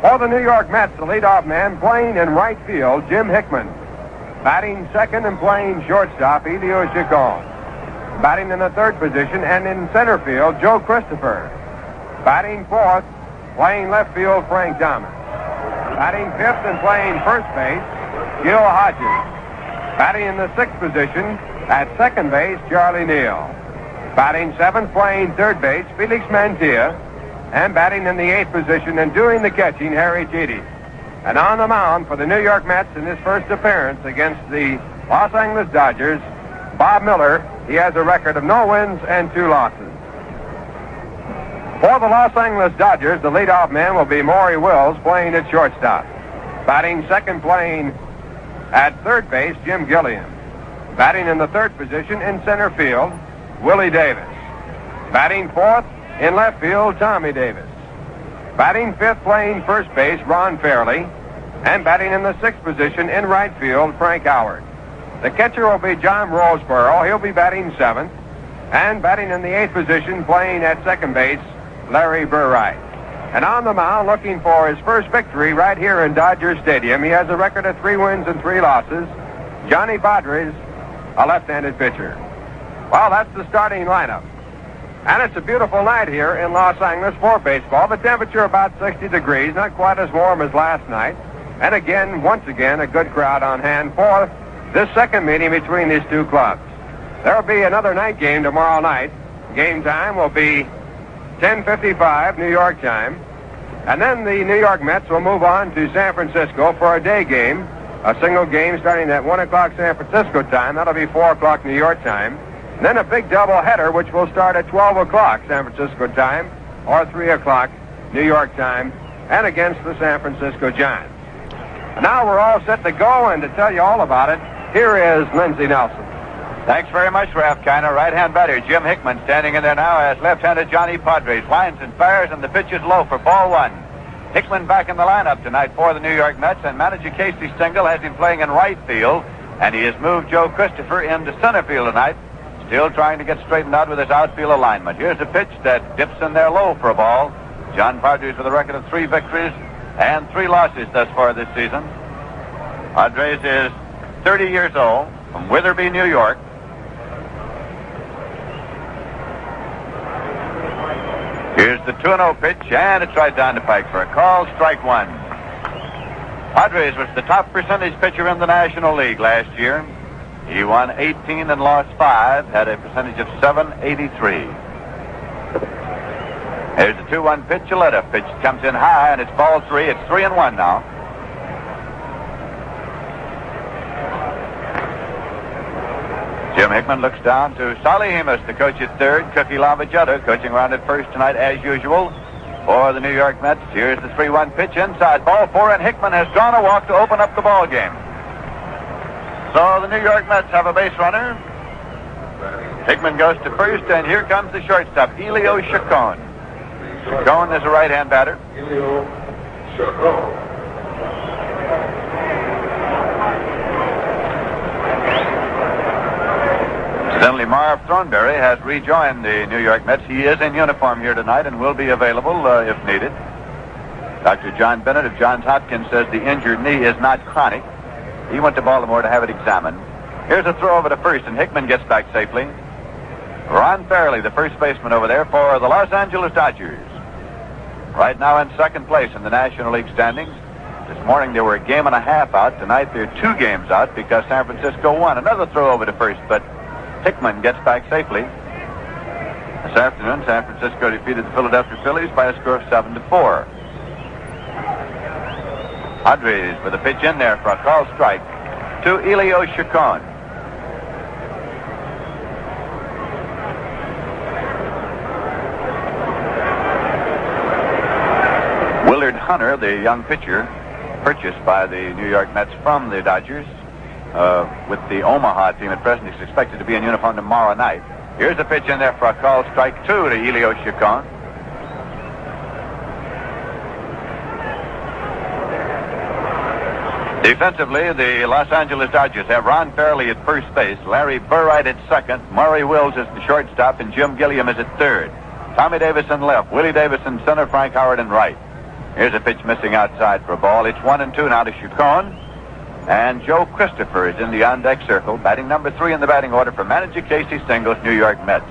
For the New York Mets, the leadoff man playing in right field, Jim Hickman. Batting second and playing shortstop, Elio Chacon. Batting in the third position and in center field, Joe Christopher. Batting fourth, playing left field, Frank Thomas. Batting fifth and playing first base, Gil Hodges. Batting in the sixth position, at second base, Charlie Neal. Batting seventh, playing third base, Felix Mantilla. And batting in the eighth position and doing the catching, Harry Cheedy. And on the mound for the New York Mets in his first appearance against the Los Angeles Dodgers, Bob Miller. He has a record of no wins and 2 losses. For the Los Angeles Dodgers, the leadoff man will be Maury Wills, playing at shortstop. Batting second, playing at third base, Jim Gilliam. Batting in the third position in center field, Willie Davis. Batting fourth in left field, Tommy Davis. Batting fifth, playing first base, Ron Fairley. And batting in the sixth position in right field, Frank Howard. The catcher will be John Roseborough. He'll be batting seventh. And batting in the eighth position, playing at second base, Larry Burright. And on the mound, looking for his first victory right here in Dodger Stadium, he has a record of 3 wins and 3 losses. Johnny Padres, a left-handed pitcher. Well, that's the starting lineup. And it's a beautiful night here in Los Angeles for baseball. The temperature about 60 degrees, not quite as warm as last night. And again, once again, a good crowd on hand for this second meeting between these two clubs. There will be another night game tomorrow night. Game time will be 10:55 New York time. And then the New York Mets will move on to San Francisco for a day game, a single game starting at 1 o'clock San Francisco time. That'll be 4 o'clock New York time. And then a big doubleheader, which will start at 12 o'clock San Francisco time or 3 o'clock New York time, and against the San Francisco Giants. And now we're all set to go, and to tell you all about it, here is Lindsey Nelson. Thanks very much, Ralph Kiner. Right-hand batter Jim Hickman standing in there now as left-handed Johnny Padres. Lines and fires, and the pitch is low for ball 1. Hickman back in the lineup tonight for the New York Mets, and manager Casey Stengel has him playing in right field, and he has moved Joe Christopher into center field tonight. Still trying to get straightened out with his outfield alignment. Here's a pitch that dips in there low for a ball. John Padres with a record of 3 victories and 3 losses thus far this season. Padres is 30 years old, from Witherby, New York. Here's the 2-0 pitch, and it's right down the pike for a call, strike 1. Padres was the top percentage pitcher in the National League last year. He won 18 and lost 5, had a percentage of .783. There's the 2-1 pitch, a let-up pitch. Comes in high, and it's ball 3. It's 3-1 now. Jim Hickman looks down to Solly Hemus, the coach at third. Cookie Lavajetta coaching around at first tonight as usual for the New York Mets. Here's the 3-1 pitch inside, ball 4, and Hickman has drawn a walk to open up the ball game. So the New York Mets have a base runner. Hickman goes to first, and here comes the shortstop, Elio Chacon. Chacon is a right-hand batter. Elio Chacon. Incidentally, Marv Thornberry has rejoined the New York Mets. He is in uniform here tonight and will be available if needed. Dr. John Bennett of Johns Hopkins says the injured knee is not chronic. He went to Baltimore to have it examined. Here's a throw over to first, and Hickman gets back safely. Ron Fairley, the first baseman over there for the Los Angeles Dodgers. Right now in second place in the National League standings. This morning they were a game and a half out. Tonight they're 2 games out because San Francisco won. Another throw over to first, but Hickman gets back safely. This afternoon, San Francisco defeated the Philadelphia Phillies by a score of 7-4. Padres with a pitch in there for a call strike to Elio Chacon. Willard Hunter, the young pitcher, purchased by the New York Mets from the Dodgers with the Omaha team at present. He's expected to be in uniform tomorrow night. Here's a pitch in there for a call strike 2 to Elio Chacon. Defensively, the Los Angeles Dodgers have Ron Fairley at first base, Larry Burright at second, Maury Wills is the shortstop, and Jim Gilliam is at third. Tommy Davis in left, Willie Davis in center, Frank Howard in right. Here's a pitch missing outside for a ball. It's 1-2 now to Chacon. And Joe Christopher is in the on-deck circle, batting number 3 in the batting order for manager Casey Stengle's New York Mets.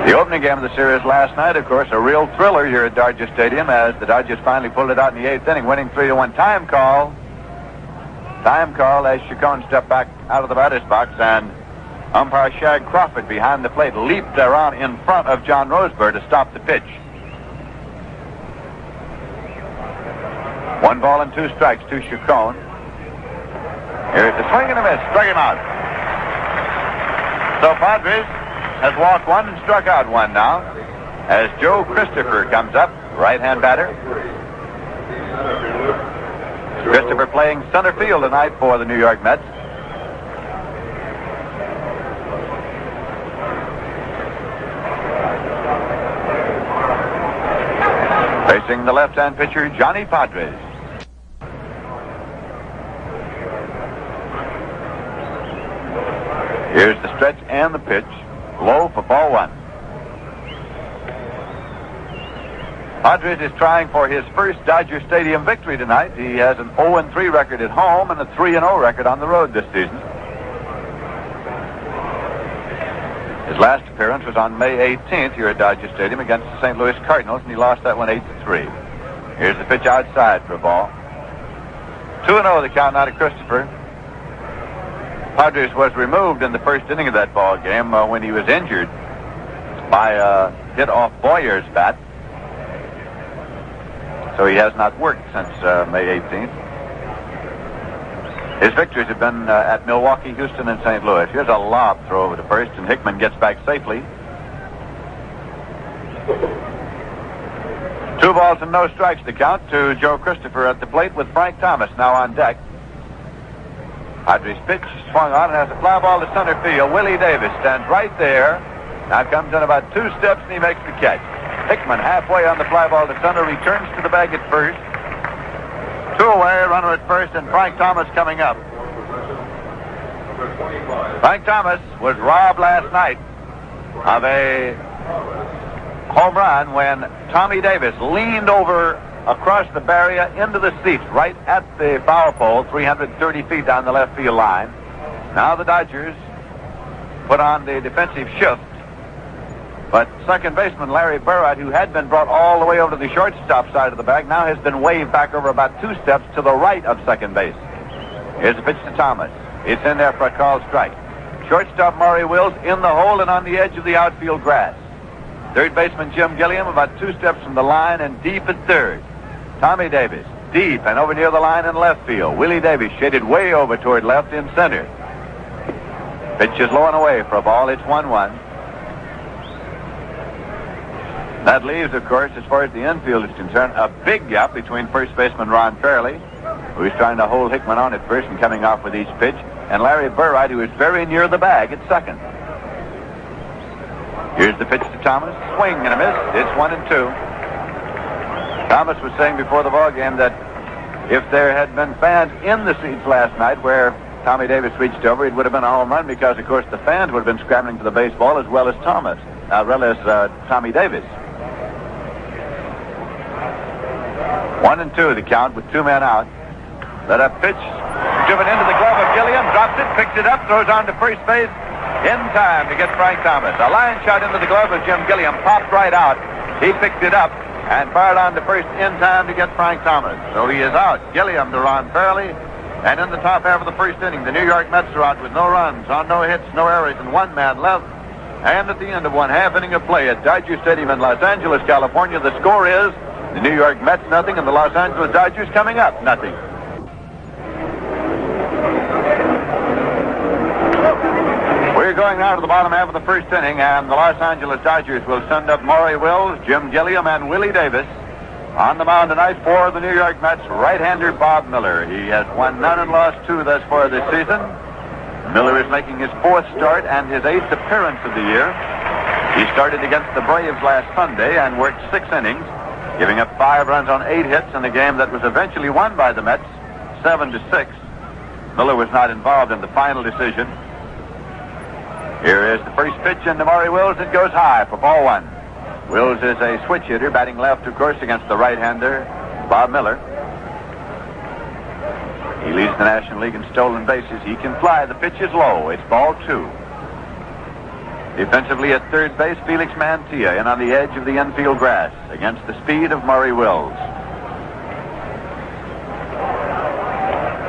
The opening game of the series last night, of course, a real thriller here at Dodger Stadium as the Dodgers finally pulled it out in the 8th inning, winning 3-1. Time call as Chacon stepped back out of the batter's box, and umpire Shag Crawford behind the plate leaped around in front of John Roseburg to stop the pitch. 1 ball and 2 strikes to Chacon. Here's the swing and a miss. Struck him out. So Padres has walked 1 and struck out 1 now as Joe Christopher comes up, right-hand batter. Christopher playing center field tonight for the New York Mets. Facing the left-hand pitcher, Johnny Padres. Here's the stretch and the pitch. Low for ball 1. Padres is trying for his first Dodger Stadium victory tonight. He has an 0-3 record at home and a 3-0 record on the road this season. His last appearance was on May 18th here at Dodger Stadium against the St. Louis Cardinals, and he lost that one 8-3. Here's the pitch outside for a ball. 2-0 the count now to Christopher. Padres was removed in the first inning of that ball game when he was injured by a hit off Boyer's bat. So he has not worked since May 18th. His victories have been at Milwaukee, Houston, and St. Louis. Here's a lob throw over to first, and Hickman gets back safely. 2 balls and no strikes to count to Joe Christopher at the plate with Frank Thomas now on deck. Padres pitch swung on and has a fly ball to center field. Willie Davis stands right there. Now comes in about 2 steps and he makes the catch. Hickman halfway on the fly ball to center, returns to the bag at first. 2 away, runner at first, and Frank Thomas coming up. Frank Thomas was robbed last night of a home run when Tommy Davis leaned over across the barrier into the seats right at the foul pole, 330 feet down the left field line. Now the Dodgers put on the defensive shift, but second baseman Larry Burritt, who had been brought all the way over to the shortstop side of the bag, now has been waved back over about 2 steps to the right of second base. Here's the pitch to Thomas. It's in there for a called strike. Shortstop Maury Wills in the hole and on the edge of the outfield grass. Third baseman Jim Gilliam about 2 steps from the line and deep at third. Tommy Davis deep and over near the line in left field. Willie Davis shaded way over toward left in center. Pitch is low and away for a ball. It's 1-1. That leaves, of course, as far as the infield is concerned, a big gap between first baseman Ron Fairley, who is trying to hold Hickman on at first and coming off with each pitch, and Larry Burritt, who is very near the bag at second. Here's the pitch to Thomas. Swing and a miss. It's 1-2. Thomas was saying before the ball game that if there had been fans in the seats last night where Tommy Davis reached over, it would have been a home run because, of course, the fans would have been scrambling for the baseball as well as Tommy Davis. 1-2 the count with 2 men out. Let up pitch driven into the glove of Gilliam, drops it, picks it up, throws on to first base in time to get Frank Thomas. A line shot into the glove of Jim Gilliam, popped right out. He picked it up and fired on to first in time to get Frank Thomas. So he is out. Gilliam to Ron Fairley. And in the top half of the first inning, the New York Mets are out with no runs, on no hits, no errors, and 1 man left. And at the end of 1/2 inning of play at Dodger Stadium in Los Angeles, California, the score is the New York Mets nothing and the Los Angeles Dodgers coming up nothing. We're going now to the bottom half of the first inning, and the Los Angeles Dodgers will send up Maury Wills, Jim Gilliam, and Willie Davis. On the mound tonight for the New York Mets, right-hander Bob Miller. He has won none and lost 2 thus far this season. Miller is making his 4th start and his 8th appearance of the year. He started against the Braves last Sunday and worked 6 innings, giving up 5 runs on 8 hits in a game that was eventually won by the Mets, 7-6. Miller was not involved in the final decision. Here is the first pitch into Maury Wills. It goes high for ball one. Wills is a switch hitter, batting left, of course, against the right-hander, Bob Miller. He leads the National League in stolen bases. He can fly. The pitch is low. It's ball two. Defensively at third base, Felix Mantilla in on the edge of the infield grass against the speed of Maury Wills.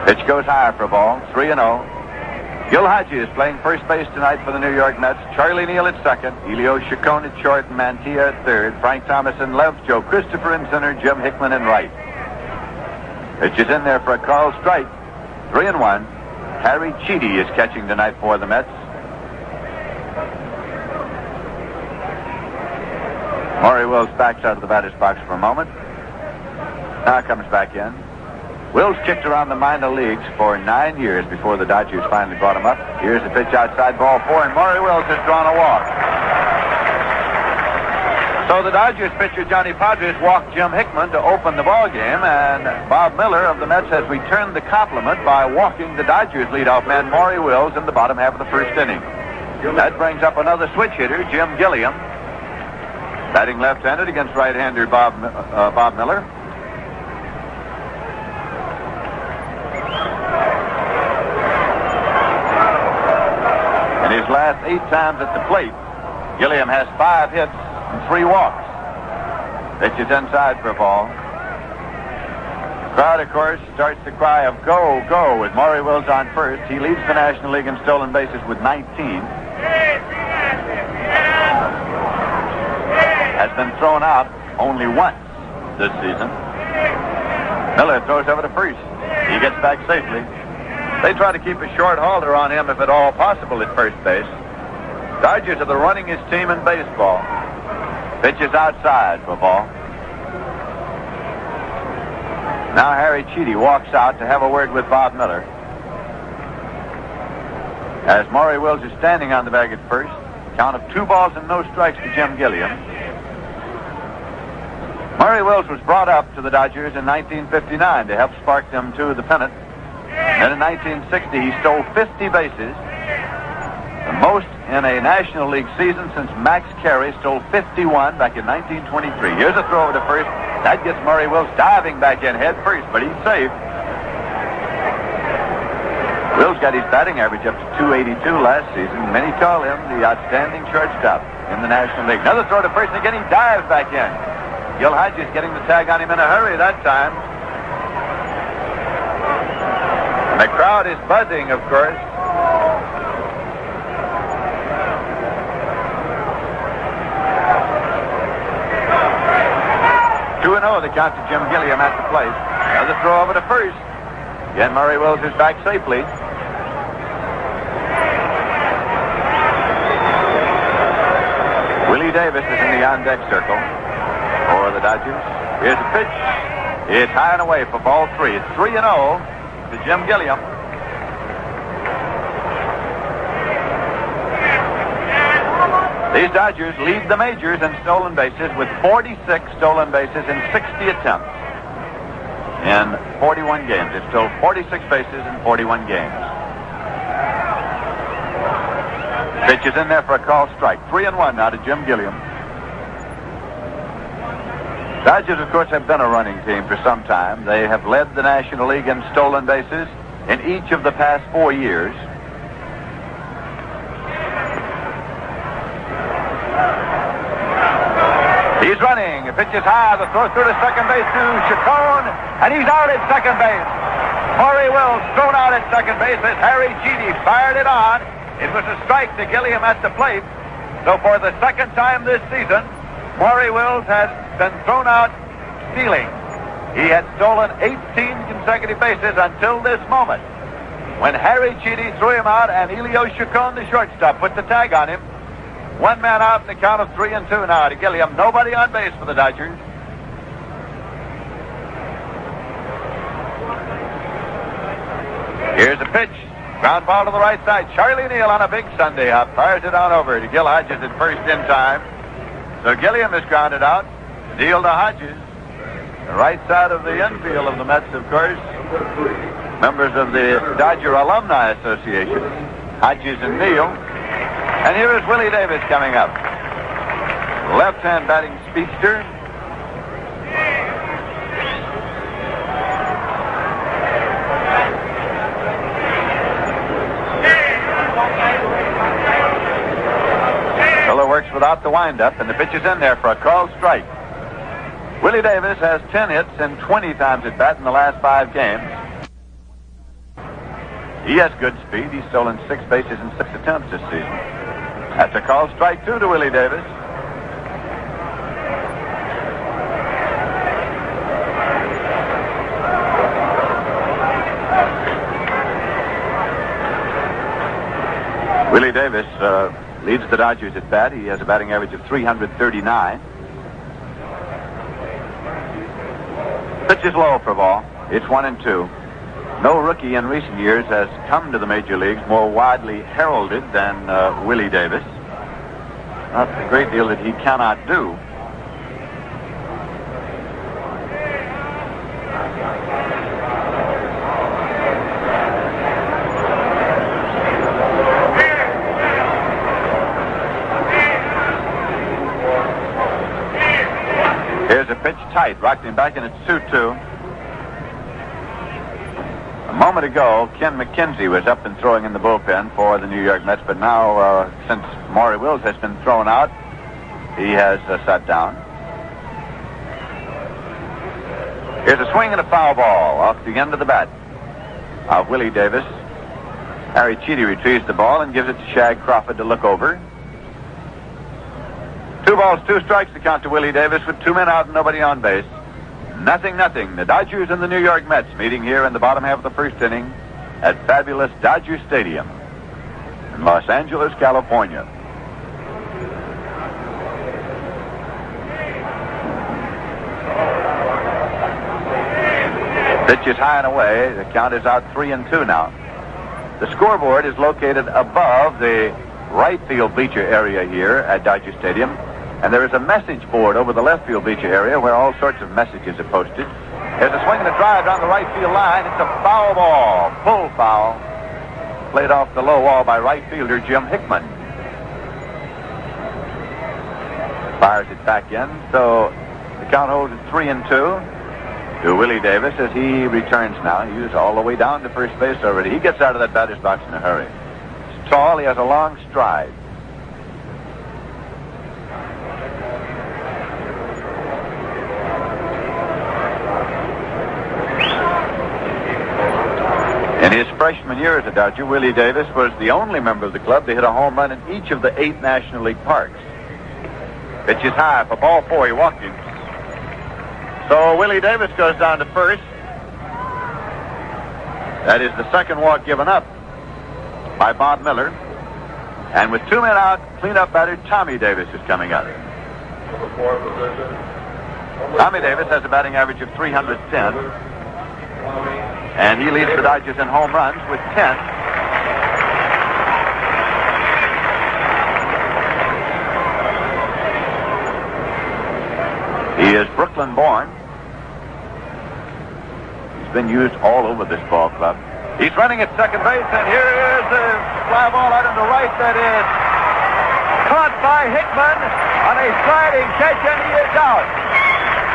Pitch goes high for a ball, 3-0. Gil Hodges playing first base tonight for the New York Mets. Charlie Neal at second, Elio Chacon at short, and Mantilla at third. Frank Thomas in left, Joe Christopher in center, Jim Hickman in right. Pitch is in there for a called strike. 3-1. Harry Cheedy is catching tonight for the Mets. Maury Wills backs out of the batter's box for a moment. Now comes back in. Wills kicked around the minor leagues for 9 years before the Dodgers finally brought him up. Here's the pitch outside, ball four, and Maury Wills has drawn a walk. So the Dodgers pitcher Johnny Podres walked Jim Hickman to open the ball game, and Bob Miller of the Mets has returned the compliment by walking the Dodgers leadoff man Maury Wills in the bottom half of the first inning. That brings up another switch hitter, Jim Gilliam, batting left-handed against right-hander Bob Miller. In his last 8 times at the plate, Gilliam has 5 hits and 3 walks. Pitch is inside for a ball. The crowd, of course, starts the cry of go, go with Maury Wills on first. He leads the National League in stolen bases with 19. Has been thrown out only once this season. Miller throws over to first. He gets back safely. They try to keep a short halter on him if at all possible at first base. Dodgers are the runningest team in baseball. Pitch is outside for a ball. Now Harry Cheedy walks out to have a word with Bob Miller. As Maury Wills is standing on the bag at first, count of 2 balls and no strikes to Jim Gilliam. Maury Wills was brought up to the Dodgers in 1959 to help spark them to the pennant. Then in 1960, he stole 50 bases, the most in a National League season since Max Caray stole 51 back in 1923. Here's a throw over to first. That gets Maury Wills diving back in head first, but he's safe. Wills got his batting average up to 282 last season. Many call him the outstanding shortstop in the National League. Another throw to first, and again he dives back in. Gil Hodges getting the tag on him in a hurry that time. And the crowd is buzzing, of course. The count to Jim Gilliam at the plate. Another throw over to first. Again, Maury Wills is back safely. Willie Davis is in the on-deck circle for the Dodgers. Here's a pitch. It's high and away for ball 3. It's 3-0 to Jim Gilliam. These Dodgers lead the majors in stolen bases with 46 stolen bases in 60 attempts in 41 games. They've stolen 46 bases in 41 games. Pitch is in there for a call strike. 3-1 now to Jim Gilliam. Dodgers, of course, have been a running team for some time. They have led the National League in stolen bases in each of the past 4 years. He's running. The pitch is high. The throw through to second base to Chacon, and he's out at second base. Maury Wills thrown out at second base as Harry Cheedy fired it on. It was a strike to Gilliam at the plate. So for the second time this season, Maury Wills has been thrown out stealing. He had stolen 18 consecutive bases until this moment, when Harry Cheedy threw him out and Elio Chacon, the shortstop, put the tag on him. 1 man out in the count of 3-2 now to Gilliam. Nobody on base for the Dodgers. Here's a pitch. Ground ball to the right side. Charlie Neal on a big Sunday hop. Fires it on over to Gil Hodges at first in time. So Gilliam is grounded out. Deal to Hodges. The right side of the infield of the Mets, of course. Members of the Dodger Alumni Association. Hodges and Neal. And here is Willie Davis coming up. Left-hand batting speedster. Miller works without the windup, and the pitch is in there for a called strike. Willie Davis has 10 hits and 20 times at bat in the last 5 games. He has good speed. He's stolen 6 bases in 6 attempts this season. That's a called strike 2 to Willie Davis. Willie Davis leads the Dodgers at bat. He has a batting average of 339. Pitch is low for ball. It's 1-2. No rookie in recent years has come to the major leagues more widely heralded than Willie Davis. Not a great deal that he cannot do. Here's a pitch tight, rocked him back, and it's 2-2. A moment ago, Ken McKenzie was up and throwing in the bullpen for the New York Mets, but now, since Maury Wills has been thrown out, he has sat down. Here's a swing and a foul ball off the end of the bat of Willie Davis. Harry Cheedy retrieves the ball and gives it to Shag Crawford to look over. 2 balls, 2 strikes to count to Willie Davis with 2 men out and nobody on base. 0-0. The Dodgers and the New York Mets meeting here in the bottom half of the first inning at fabulous Dodger Stadium in Los Angeles, California. Pitch is high and away. The count is out 3-2 now. The scoreboard is located above the right field bleacher area here at Dodger Stadium. And there is a message board over the left field bleacher area where all sorts of messages are posted. There's a swing and a drive down the right field line. It's a foul ball. Pull foul. Played off the low wall by right fielder Jim Hickman. Fires it back in. So the count holds at 3-2 to Willie Davis as he returns now. He was all the way down to first base already. He gets out of that batter's box in a hurry. He's tall. He has a long stride. In his freshman year as a Dodger, Willie Davis was the only member of the club to hit a home run in each of the 8 National League parks. Pitch is high for ball 4. He walked him. So Willie Davis goes down to first. That is the second walk given up by Bob Miller. And with 2 men out, cleanup batter Tommy Davis is coming up. Tommy Davis has a batting average of 310. And he leads the Dodgers in home runs with 10. He is Brooklyn born. He's been used all over this ball club. He's running at second base, and here is the fly ball out into right that is caught by Hickman on a sliding catch, and he is out.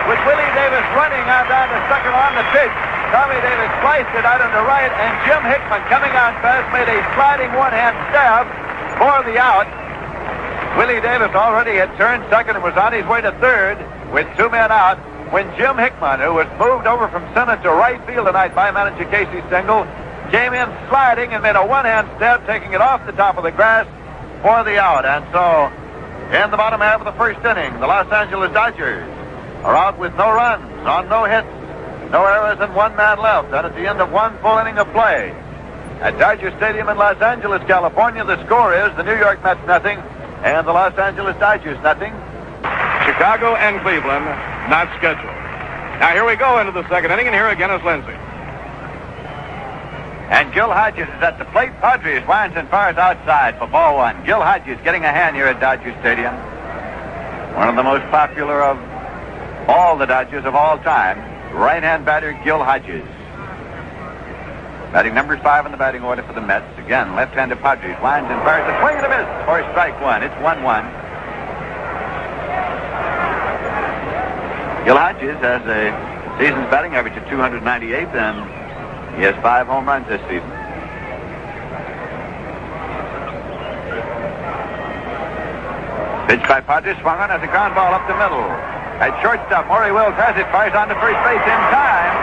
With Willie Davis running on down to second on the pitch, Tommy Davis sliced it out into right, and Jim Hickman, coming on fast, made a sliding one-hand stab for the out. Willie Davis already had turned second and was on his way to third with 2 men out when Jim Hickman, who was moved over from center to right field tonight by manager Casey Stengel, came in sliding and made a one-hand stab, taking it off the top of the grass for the out. And so, in the bottom half of the first inning, the Los Angeles Dodgers are out with no runs on no hits. No errors and 1 man left. And at the end of 1 full inning of play at Dodger Stadium in Los Angeles, California, the score is the New York Mets 0 and the Los Angeles Dodgers 0. Chicago and Cleveland not scheduled. Now here we go into the second inning, and here again is Lindsay. And Gil Hodges is at the plate. Padres winds and fires outside for ball 1. Gil Hodges getting a hand here at Dodger Stadium. One of the most popular of all the Dodgers of all time. Right-hand batter Gil Hodges. Batting number 5 in the batting order for the Mets. Again, left-handed Padres. Winds and fires a swing and a miss for strike one. It's 1-1. Gil Hodges has a season's batting average of 298, and he has 5 home runs this season. Pitch by Padres, swung on as a ground ball up the middle. At shortstop, Maury Wills has it, fires on to first base in time.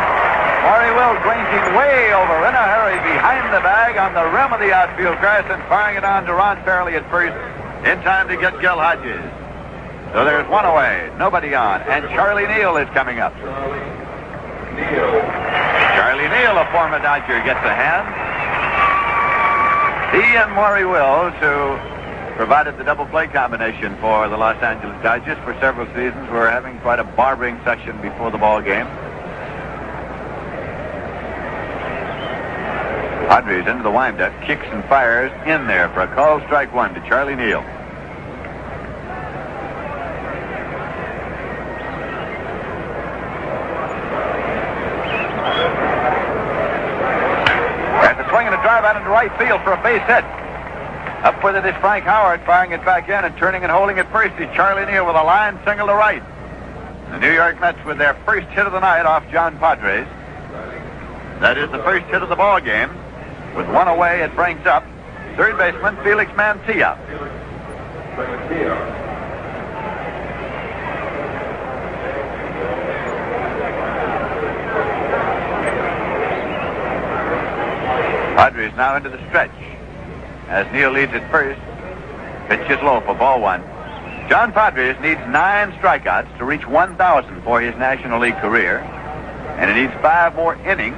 Maury Wills ranging way over in a hurry behind the bag on the rim of the outfield grass and firing it on to Ron Fairley at first in time to get Gil Hodges. So there's one away, nobody on, and Charlie Neal is coming up. Charlie Neal, a former Dodger, gets a hand. He and Maury Wills, who provided the double play combination for the Los Angeles Dodgers for several seasons, were having quite a barbering session before the ball game. Padres into the windup, kicks and fires in there for a called strike one to Charlie Neal. There's a swing and a drive out into right field for a base hit. Up with it is Frank Howard, firing it back in and turning and holding it first is Charlie Neal with a line single to right. The New York Mets with their first hit of the night off John Padres. That is the first hit of the ball game. With one away, it brings up third baseman Felix Mantilla. Padres now into the stretch as Neal leads at first. Pitch is low for ball one. John Padres needs 9 strikeouts to reach 1,000 for his National League career, and he needs 5 more innings.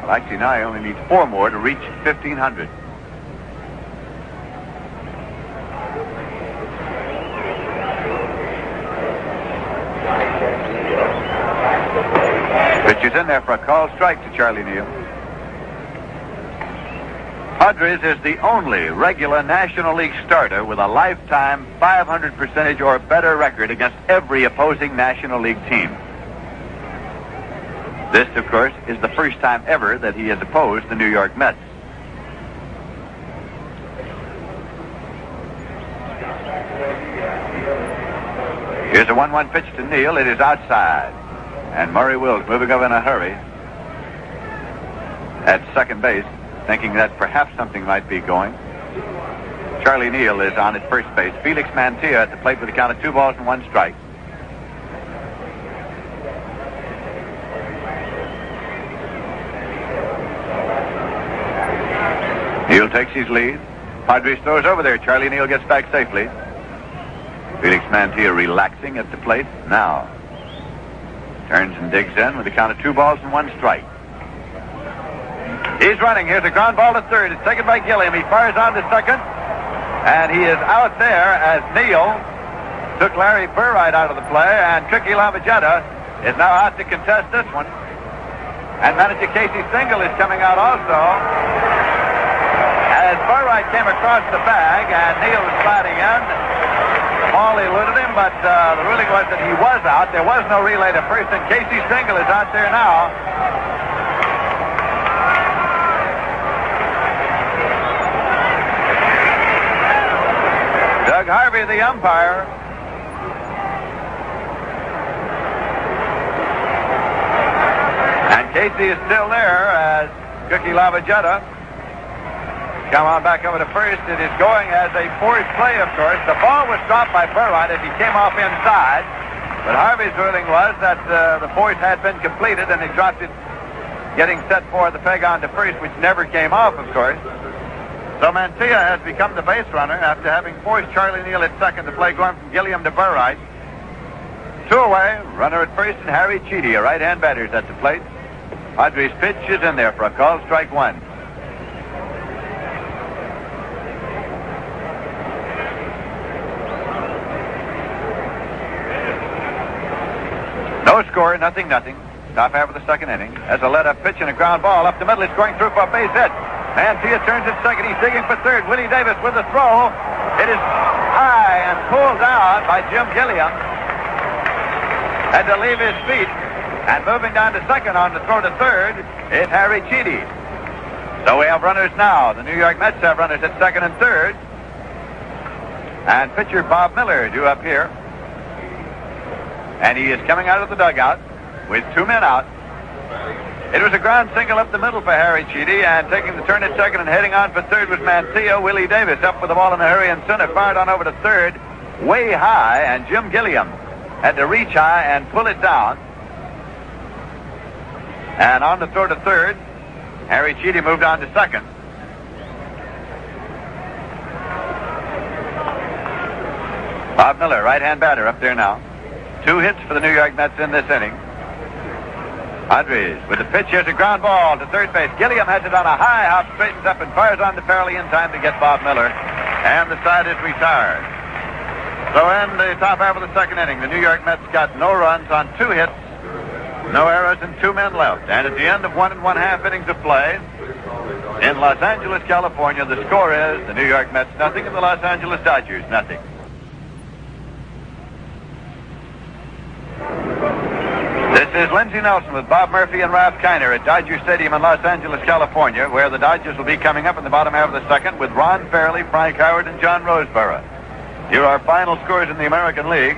Well, actually, now he only needs 4 more to reach 1,500. Pitch is in there for a called strike to Charlie Neal. Padres is the only regular National League starter with a lifetime 500% or better record against every opposing National League team. This, of course, is the first time ever that he has opposed the New York Mets. Here's a 1-1 pitch to Neal. It is outside. And Maury Wills moving up in a hurry at second base, thinking that perhaps something might be going. Charlie Neal is on at first base. Felix Mantilla at the plate with a count of 2 balls and 1 strike. Neal takes his lead. Padres throws over there. Charlie Neal gets back safely. Felix Mantilla relaxing at the plate. Now turns and digs in with a count of 2 balls and 1 strike. He's running. Here's a ground ball to third. It's taken by Gilliam. He fires on to second. And he is out there as Neal took Larry Burright out of the play. And Cookie Lavagetta is now out to contest this one. And manager Casey Stengel is coming out also. As Burright came across the bag and Neal was sliding in. The ball eluded him, but the ruling was that he was out. There was no relay to first, and Casey Stengel is out there now. Doug Harvey, the umpire. And Casey is still there as Cookie Lavagetta come on back over to first. It is going as a forced play, of course. The ball was dropped by Burright as he came off inside. But Harvey's ruling was that the force had been completed and he dropped it getting set for the peg on to first, which never came off, of course. So Mantilla has become the base runner after having forced Charlie Neal at second. The play going from Gilliam to Burright. 2 away, runner at first, and Harry Cheedy, a right-hand batter, is at the plate. Padres pitch is in there for a called strike one. No score, nothing. Top half of the second inning. As a let-up pitch and a ground ball up the middle, it's going through for a base hit. Mantilla turns at second. He's digging for third. Willie Davis with the throw. It is high and pulled down by Jim Gilliam. Had to leave his feet. And moving down to second on the throw to third is Harry Cheedy. So we have runners now. The New York Mets have runners at second and third. And pitcher Bob Miller due up here. And he is coming out of the dugout with 2 men out. It was a ground single up the middle for Harry Cheedy, and taking the turn at second and heading on for third was Mantilla. Willie Davis up with the ball in a hurry, and center fired on over to third, way high, and Jim Gilliam had to reach high and pull it down. And on the throw to third, Harry Cheedy moved on to second. Bob Miller, right-hand batter, up there now. 2 hits for the New York Mets in this inning. Andres with the pitch. Here's a ground ball to third base. Gilliam has it on a high hop, straightens up and fires on to Fairley in time to get Bob Miller. And the side is retired. So in the top half of the second inning, the New York Mets got no runs on 2 hits, no errors, and 2 men left. And at the end of 1 1/2 innings of play in Los Angeles, California, the score is the New York Mets nothing and the Los Angeles Dodgers nothing. This is Lindsey Nelson with Bob Murphy and Ralph Kiner at Dodger Stadium in Los Angeles, California, where the Dodgers will be coming up in the bottom half of the second with Ron Fairley, Frank Howard, and John Roseborough. Here are final scores in the American League.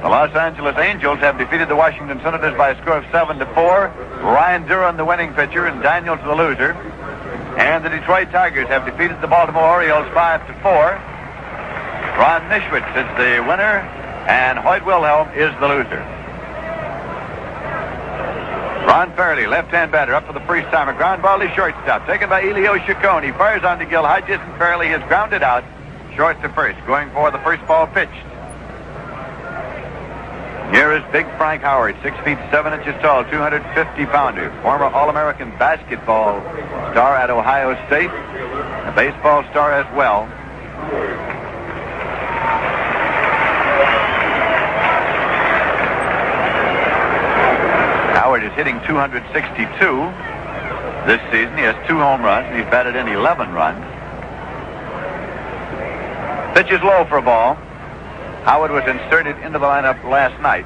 The Los Angeles Angels have defeated the Washington Senators by a score of 7-4. Ryan Duran, the winning pitcher, and Daniels, the loser. And the Detroit Tigers have defeated the Baltimore Orioles 5-4. Ron Nishwitz is the winner, and Hoyt Wilhelm is the loser. Ron Fairley, left-hand batter, up for the first time. A ground ball to shortstop, taken by Elio Chacon. He fires on to Gil Hodges, and Fairley is grounded out, short to first, going for the first ball pitched. Here is big Frank Howard, 6 feet 7 inches tall, 250-pounder, former All-American basketball star at Ohio State, a baseball star as well. Howard is hitting 262 this season. He has 2 home runs, and he's batted in 11 runs. Pitch is low for a ball. Howard was inserted into the lineup last night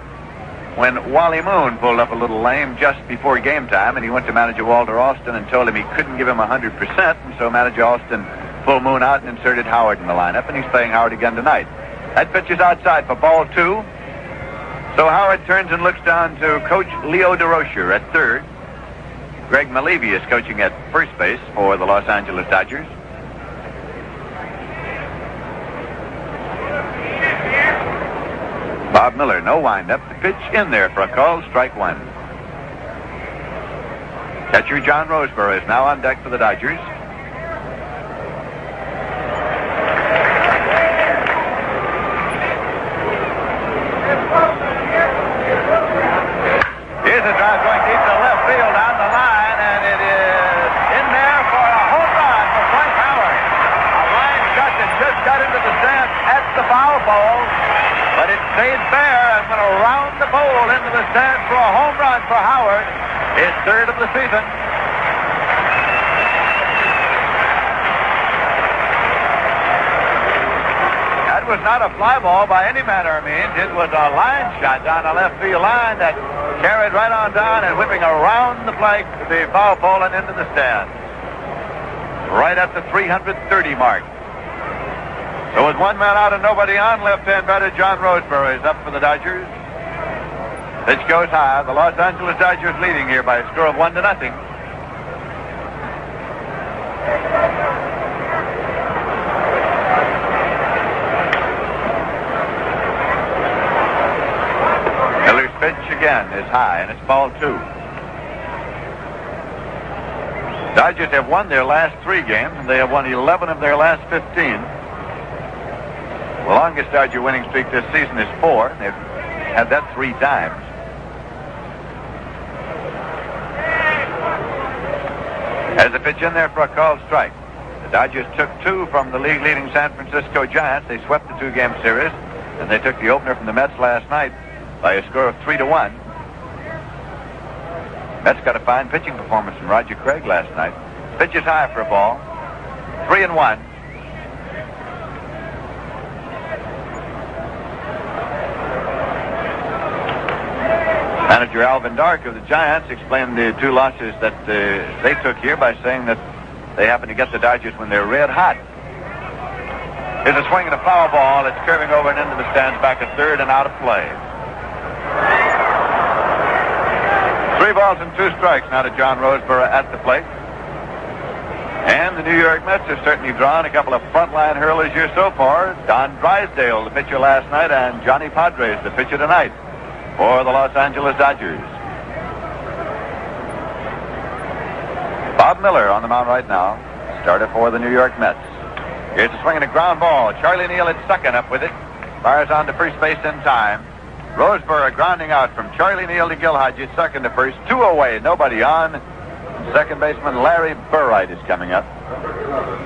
when Wally Moon pulled up a little lame just before game time, and he went to manager Walter Austin and told him he couldn't give him 100%, and so manager Austin pulled Moon out and inserted Howard in the lineup, and he's playing Howard again tonight. That pitch is outside for ball 2. So Howard turns and looks down to Coach Leo DeRocher at third. Greg Malevy is coaching at first base for the Los Angeles Dodgers. Bob Miller, no windup. The pitch in there for a call, strike 1. Catcher John Roseborough is now on deck for the Dodgers. Here's a drive going deep to left field down the line, and it is in there for a home run for Frank Howard. A line shot that just got into the stands at the foul pole, but it stayed fair and went around the pole into the stands for a home run for Howard, his 3rd of the season. That was not a fly ball by any manner of means. It was a line shot down the left field line that carried right on down and whipping around the flag, the foul pole, and into the stand. Right at the 330 mark. So with 1 man out and nobody on, left-hand batter John Roseborough is up for the Dodgers. Pitch goes high. The Los Angeles Dodgers leading here by a score of 1-0. Miller's pitch again is high, and it's ball 2. Dodgers have won their last 3 games, and they have won 11 of their last 15. The longest Dodger winning streak this season is 4. They've had that 3 times. There's a pitch in there for a called strike. The Dodgers took 2 from the league-leading San Francisco Giants. They swept the 2-game series, and they took the opener from the Mets last night by a score of 3-1. Mets got a fine pitching performance from Roger Craig last night. Pitch is high for a ball. 3-1. Manager Alvin Dark of the Giants explained the 2 losses that they took here by saying that They happen to get the Dodgers when they're red hot. Here's a swing and a foul ball. It's curving over and into the stands back at third and out of play. 3 balls and 2 strikes now to John Roseboro at the plate. And the New York Mets have certainly drawn a couple of frontline hurlers here so far. Don Drysdale, the pitcher last night, and Johnny Padres, the pitcher tonight for the Los Angeles Dodgers. Bob Miller on the mound right now, starter for the New York Mets. Here's a swing and a ground ball. Charlie Neal at second, up with it. Fires on to first base in time. Roseboro grounding out from Charlie Neal to Gil Hodges, second to first. 2 away, nobody on. Second baseman Larry Burright is coming up. Number 11,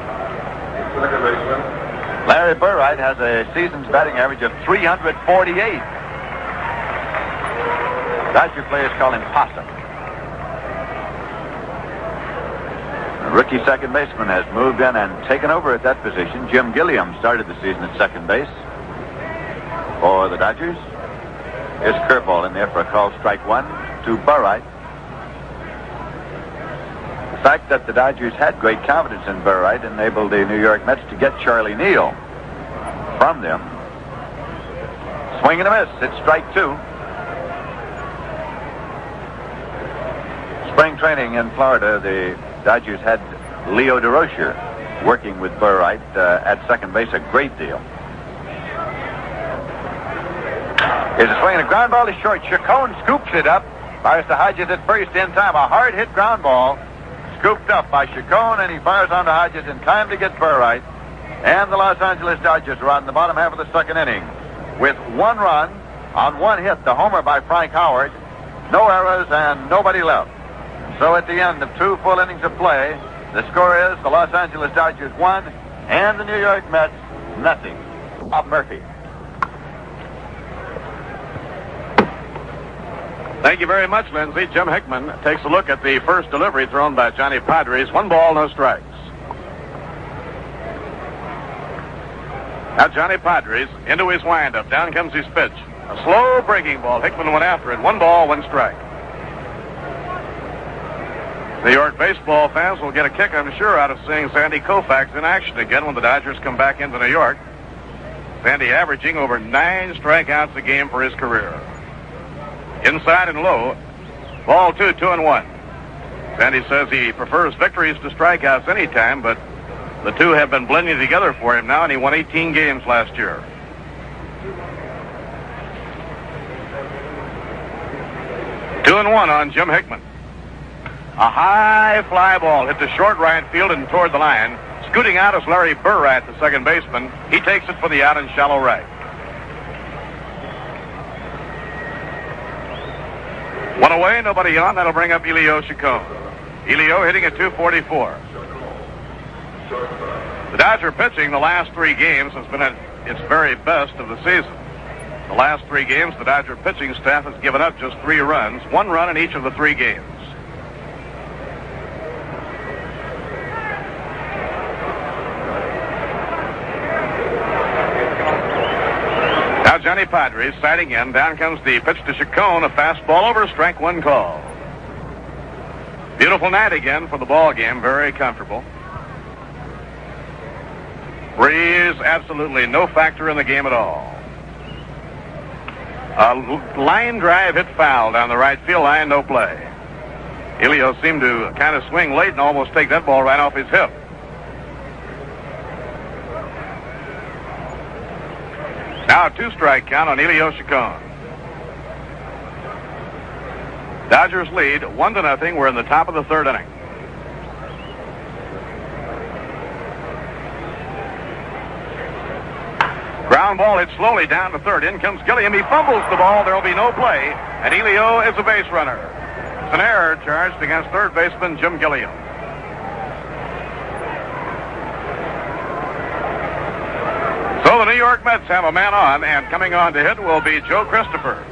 second baseman. Larry Burright has a season's batting average of 348. Dodger players call him Possum. The rookie second baseman has moved in and taken over at that position. Jim Gilliam started the season at second base for the Dodgers. Here's a curveball in there for a called strike 1 to Burright. The fact that the Dodgers had great confidence in Burright enabled the New York Mets to get Charlie Neal from them. Swing and a miss. It's strike 2. Spring training in Florida, the Dodgers had Leo DeRocher working with Burright at second base a great deal. Here's a swing and a ground ball to short. Chacon scoops it up. Fires to Hodges at first in time. A hard hit ground ball scooped up by Chacon, and he fires on to Hodges in time to get Burright. And the Los Angeles Dodgers are on the bottom half of the second inning with 1 run on 1 hit, the homer by Frank Howard. No errors and nobody left. So at the end of 2 full innings of play, the score is the Los Angeles Dodgers 1 and the New York Mets nothing. Bob Murphy. Thank you very much, Lindsay. Jim Hickman takes a look at the first delivery thrown by Johnny Padres. 1 ball, no strikes. Now Johnny Padres into his windup. Down comes his pitch. A slow breaking ball. Hickman went after it. 1 ball, 1 strike. New York baseball fans will get a kick, I'm sure, out of seeing Sandy Koufax in action again when the Dodgers come back into New York. Sandy averaging over 9 strikeouts a game for his career. Inside and low. Ball 2, 2-1. Sandy says he prefers victories to strikeouts anytime, but the two have been blending together for him now, and he won 18 games last year. Two and one on Jim Hickman. A high fly ball hit the short right field and toward the line. Scooting out is Larry Burright, the second baseman. He takes it for the out in shallow right. 1 away, nobody on. That'll bring up Elio Chacon. Elio hitting at 244. The Dodger pitching the last 3 games has been at its very best of the season. The last 3 games, the Dodger pitching staff has given up just 3 runs, 1 run in each of the 3 games. Now Johnny Padres sighting in. Down comes the pitch to Chacon. A fastball over, strike 1 call. Beautiful night again for the ball game. Very comfortable. Breeze, absolutely no factor in the game at all. A line drive hit foul down the right field line, no play. Elio seemed to kind of swing late and almost take that ball right off his hip. Now a 2-strike count on Elio Chacon. Dodgers lead 1-0. We're in the top of the 3rd inning. Ground ball hit slowly down to third. In comes Gilliam. He fumbles the ball. There will be no play. And Elio is a base runner. It's an error charged against third baseman Jim Gilliam. So the New York Mets have a man on, and coming on to hit will be Joe Christopher.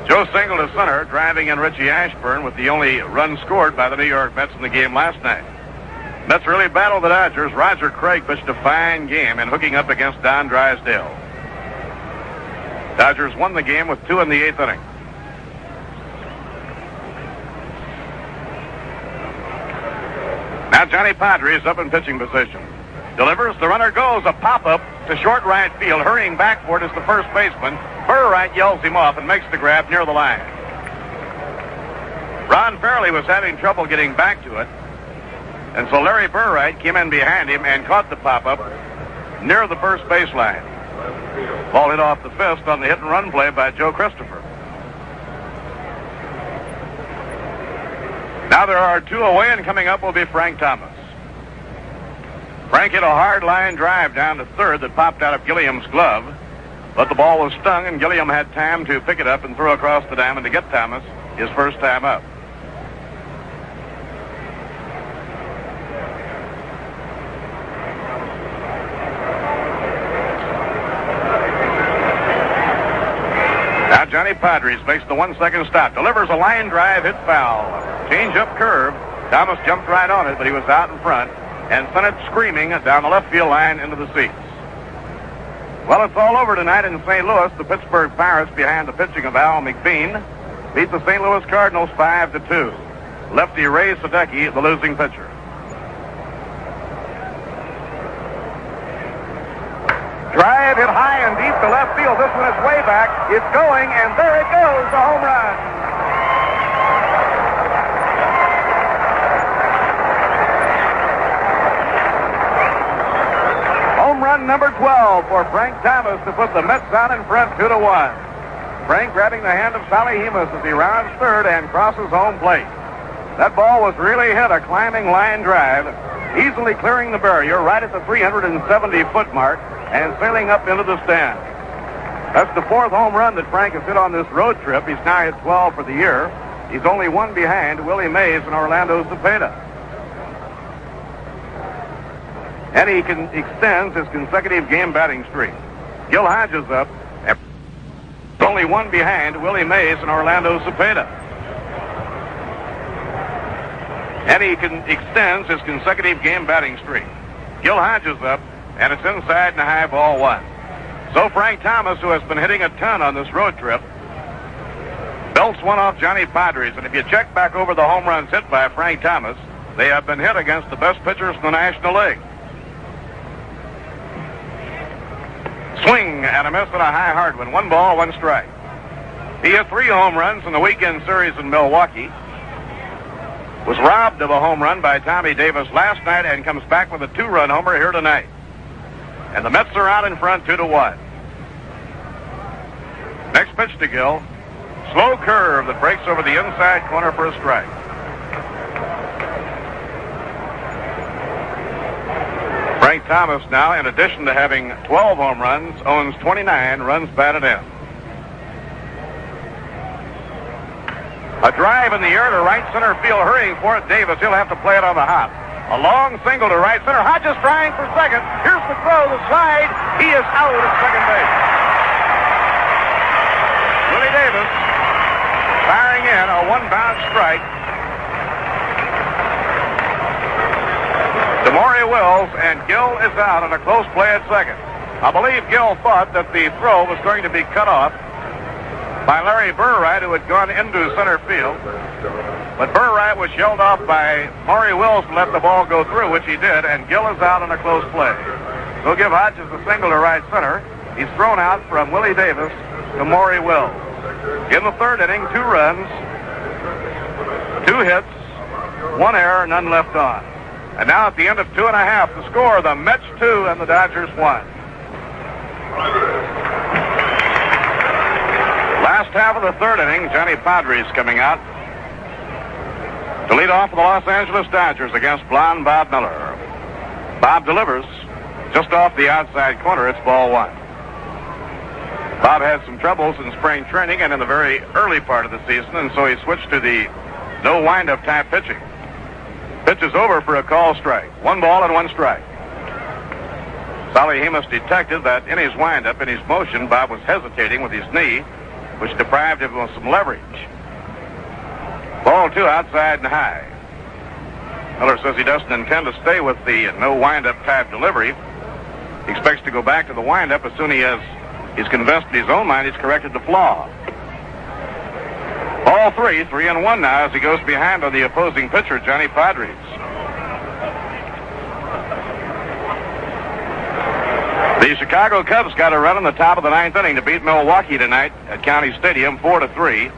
Joe singled to center, driving in Richie Ashburn with the only run scored by the New York Mets in the game last night. Mets really battled the Dodgers. Roger Craig pitched a fine game in hooking up against Don Drysdale. Dodgers won the game with 2 in the 8th inning. Now Johnny Padres up in pitching position. Delivers. The runner goes. A pop-up to short right field. Hurrying back for it is the first baseman. Burright yells him off and makes the grab near the line. Ron Fairley was having trouble getting back to it. And so Larry Burright came in behind him and caught the pop-up near the first baseline. Ball hit off the fist on the hit-and-run play by Joe Christopher. Now there are two away, and coming up will be Frank Thomas. Frank hit a hard line drive down to third that popped out of Gilliam's glove, but the ball was stung, and Gilliam had time to pick it up and throw across the diamond to get Thomas his first time up. Now Johnny Padres makes the 1-second stop. Delivers a line drive, hit foul. Change-up curve. Thomas jumped right on it, but he was out in front and sent it screaming down the left field line into the seats. Well, it's all over tonight in St. Louis. The Pittsburgh Pirates, behind the pitching of Al McBean, beat the St. Louis Cardinals 5-2. Lefty Ray Sadecki, the losing pitcher. Drive hit high and deep to left field. This one is way back. It's going, and there it goes, a home run. Home run number 12 for Frank Thomas to put the Mets on in front 2-1. Frank grabbing the hand of Sally Hemus as he rounds third and crosses home plate. That ball was really hit, a climbing line drive, easily clearing the barrier right at the 370-foot mark and sailing up into the stand. That's the fourth home run that Frank has hit on this road trip. He's now hit 12 for the year. He's only one behind Willie Mays and Orlando Cepeda. And he extends his consecutive game batting streak. Gil Hodges up. Only one behind Willie Mays and Orlando Cepeda. And he extends his consecutive game batting streak. Gil Hodges up, and it's inside and a high, ball one. So Frank Thomas, who has been hitting a ton on this road trip, belts one off Johnny Padres. And if you check back over the home runs hit by Frank Thomas, they have been hit against the best pitchers in the National League. Swing and a miss and a high hard one. 1 ball, 1 strike. He hit 3 home runs in the weekend series in Milwaukee. Was robbed of a home run by Tommy Davis last night and comes back with a 2-run homer here tonight. And the Mets are out in front 2-1. Next pitch to Gil. Slow curve that breaks over the inside corner for a strike. Frank Thomas now, in addition to having 12 home runs, owns 29 runs batted in. A drive in the air to right center field, hurrying for it. Davis, he'll have to play it on the hop. A long single to right center. Hodges trying for second. Here's the throw, the slide. He is out at second base. Willie Davis firing in a 1-bounce strike to Maury Wills, and Gil is out on a close play at second. I believe Gil thought that the throw was going to be cut off by Larry Burright, who had gone into center field. But Burright was yelled off by Maury Wills to let the ball go through, which he did, and Gil is out on a close play. They'll give Hodges a single to right center. He's thrown out from Willie Davis to Maury Wills. In the third inning, 2 runs, 2 hits, 1 error, none left on. And now at the end of 2.5, the score, the Mets 2 and the Dodgers 1. Last half of the third inning, Johnny Padres coming out to lead off for the Los Angeles Dodgers against blonde Bob Miller. Bob delivers just off the outside corner. It's ball 1. Bob had some troubles in spring training and in the very early part of the season, and so he switched to the no windup type pitching. Pitch is over for a call strike. 1 ball and 1 strike. Sally Hemus detected that in his windup, in his motion, Bob was hesitating with his knee, which deprived him of some leverage. Ball 2 outside and high. Miller says he doesn't intend to stay with the no windup type delivery. He expects to go back to the windup as soon as he's convinced in his own mind he's corrected the flaw. Ball 3, 3-1 now as he goes behind on the opposing pitcher, Johnny Padres. The Chicago Cubs got a run in the top of the ninth inning to beat Milwaukee tonight at County Stadium 4-3.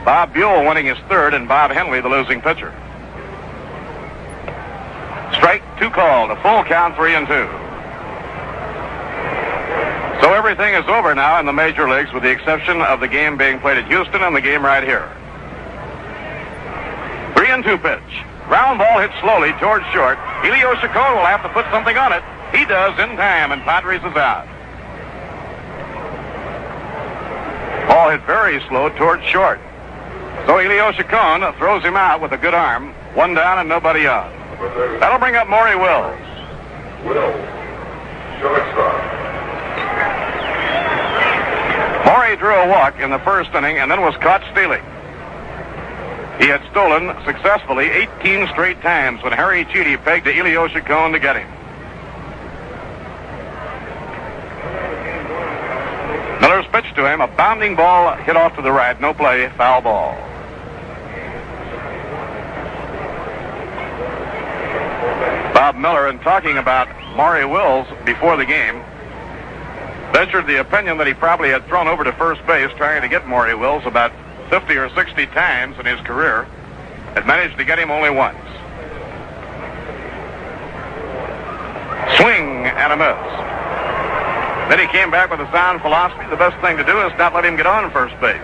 Bob Buell winning his third, and Bob Henley the losing pitcher. Strike 2 called, a full count, 3-2. So everything is over now in the major leagues with the exception of the game being played at Houston and the game right here. 3-2 pitch. Ground ball hit slowly towards short. Elio Chacon will have to put something on it. He does in time, and Padres is out. Ball hit very slow towards short. So Elio Chacon throws him out with a good arm. 1 down and nobody on. That'll bring up Maury Wills. Wills, shortstop. Maury drew a walk in the first inning and then was caught stealing. He had stolen successfully 18 straight times when Harry Cheedy pegged to Elio Chacon to get him. Miller's pitch to him, a bounding ball hit off to the right, no play, foul ball. Bob Miller, in talking about Maury Wills before the game, ventured the opinion that he probably had thrown over to first base trying to get Maury Wills about 50 or 60 times in his career, had managed to get him only once. Swing and a miss. Then he came back with a sound philosophy. The best thing to do is not let him get on first base.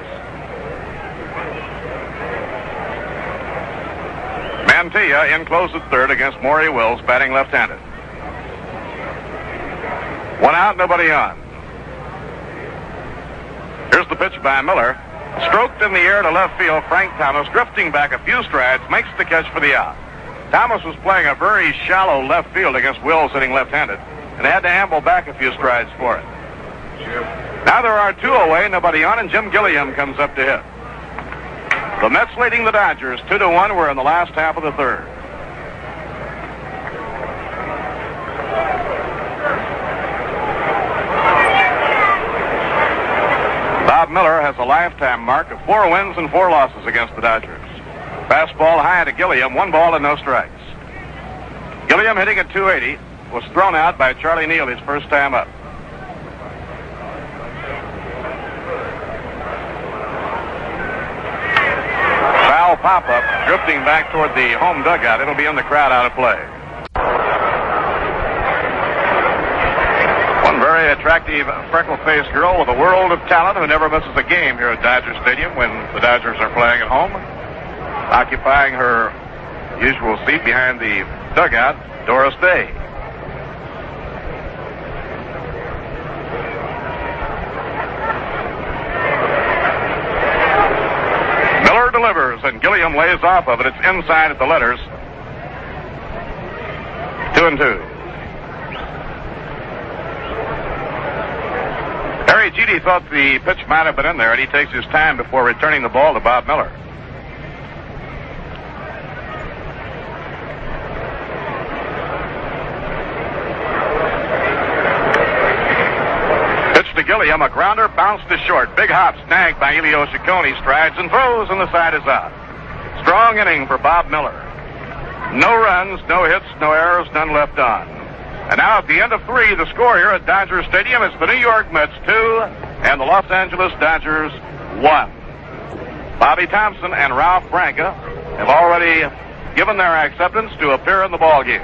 Mantilla in close at third against Maury Wills, batting left-handed. 1 out, nobody on. Here's the pitch by Miller. Stroked in the air to left field, Frank Thomas, drifting back a few strides, makes the catch for the out. Thomas was playing a very shallow left field against Wills hitting left-handed, and had to amble back a few strides for it. Now there are 2 away, nobody on, and Jim Gilliam comes up to hit. The Mets leading the Dodgers 2-1. We're in the last half of the third. Bob Miller has a lifetime mark of 4 wins and 4 losses against the Dodgers. Fastball high to Gilliam, 1 ball and no strikes. Gilliam hitting at 280 was thrown out by Charlie Neal his first time up. Foul pop-up, drifting back toward the home dugout. It'll be in the crowd out of play. One very attractive, freckle-faced girl with a world of talent who never misses a game here at Dodger Stadium when the Dodgers are playing at home. Occupying her usual seat behind the dugout, Doris Day. Miller delivers, and Gilliam lays off of it. It's inside at the letters. 2-2. Harry Cheedy thought the pitch might have been in there, and he takes his time before returning the ball to Bob Miller. To Gilliam, a grounder bounced to short. Big hop snagged by Elio Chacon. He strides and throws, and the side is out. Strong inning for Bob Miller. No runs, no hits, no errors, none left on. And now at the end of 3, the score here at Dodger Stadium is the New York Mets 2 and the Los Angeles Dodgers 1. Bobby Thompson and Ralph Branca have already given their acceptance to appear in the ballgame.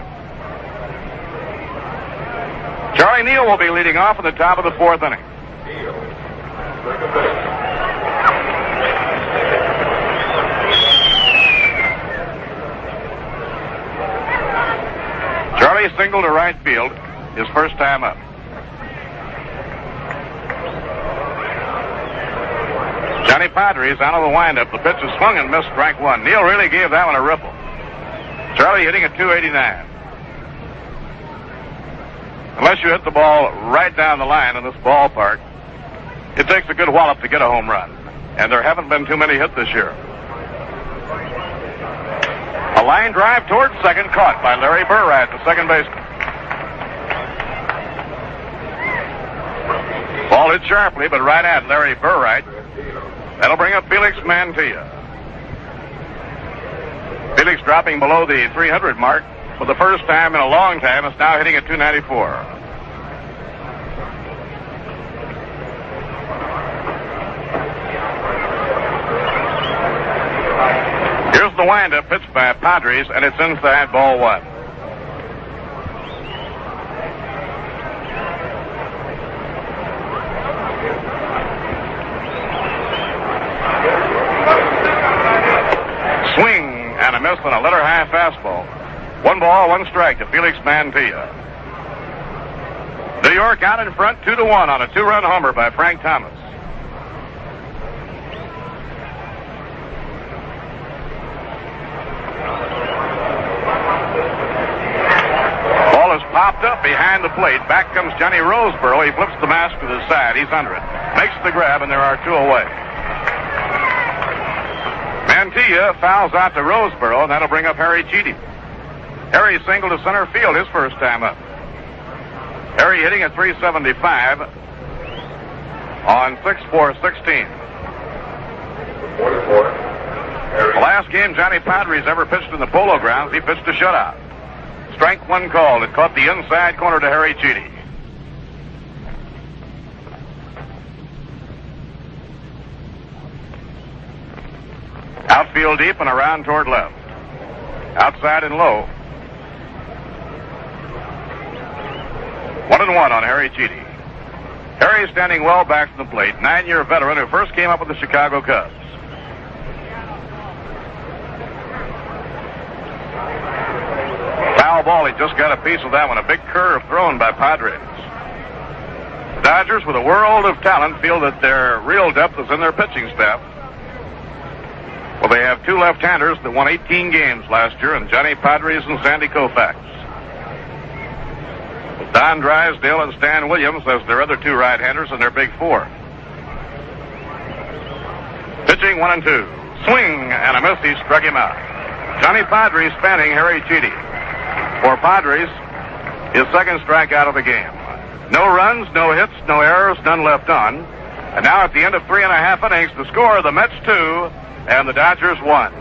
Charlie Neal will be leading off in the top of the 4th inning. Charlie singled to right field, his first time up. Johnny Padres out of the windup. The pitch is swung and missed, strike 1. Neal really gave that one a ripple. Charlie hitting at 289. Unless you hit the ball right down the line in this ballpark, it takes a good wallop to get a home run. And there haven't been too many hit this year. A line drive towards second, caught by Larry Burritt, the second baseman. Ball hit sharply, but right at Larry Burritt. That'll bring up Felix Mantilla. Felix dropping below the 300 mark. For the first time in a long time, it's now hitting at 294. the windup pitched by Padres, and it's inside ball one. Swing and a miss on a letter-high fastball. 1 ball, 1 strike to Felix Mantilla. New York out in front 2-1 on a 2-run homer by Frank Thomas. Ball is popped up behind the plate. Back comes Johnny Roseboro. He flips the mask to the side. He's under it. Makes the grab, and there are 2 away. Mantilla fouls out to Roseboro, and that'll bring up Harry Cheedy. Harry singled to center field his first time up. Harry hitting at 375 on 6/4/16. The last game Johnny Padres ever pitched in the Polo Grounds, he pitched a shutout. Strike 1 call. It caught the inside corner to Harry Cheedy. Outfield deep and around toward left. Outside and low. 1-1 on Harry Cheedy. Harry standing well back from the plate. 9-year veteran who first came up with the Chicago Cubs. Foul ball. He just got a piece of that one. A big curve thrown by Padres. The Dodgers, with a world of talent, feel that their real depth is in their pitching staff. Well, they have 2 left-handers that won 18 games last year, and Johnny Padres and Sandy Koufax. Don Drysdale and Stan Williams as their other 2 right-handers and their big 4. Pitching 1-2. Swing and a miss. He struck him out. Johnny Padres fanning Harry Cheedy. For Padres, his second strikeout of the game. No runs, no hits, no errors, none left on. And now at the end of 3.5 innings, the score, the Mets 2 and the Dodgers 1.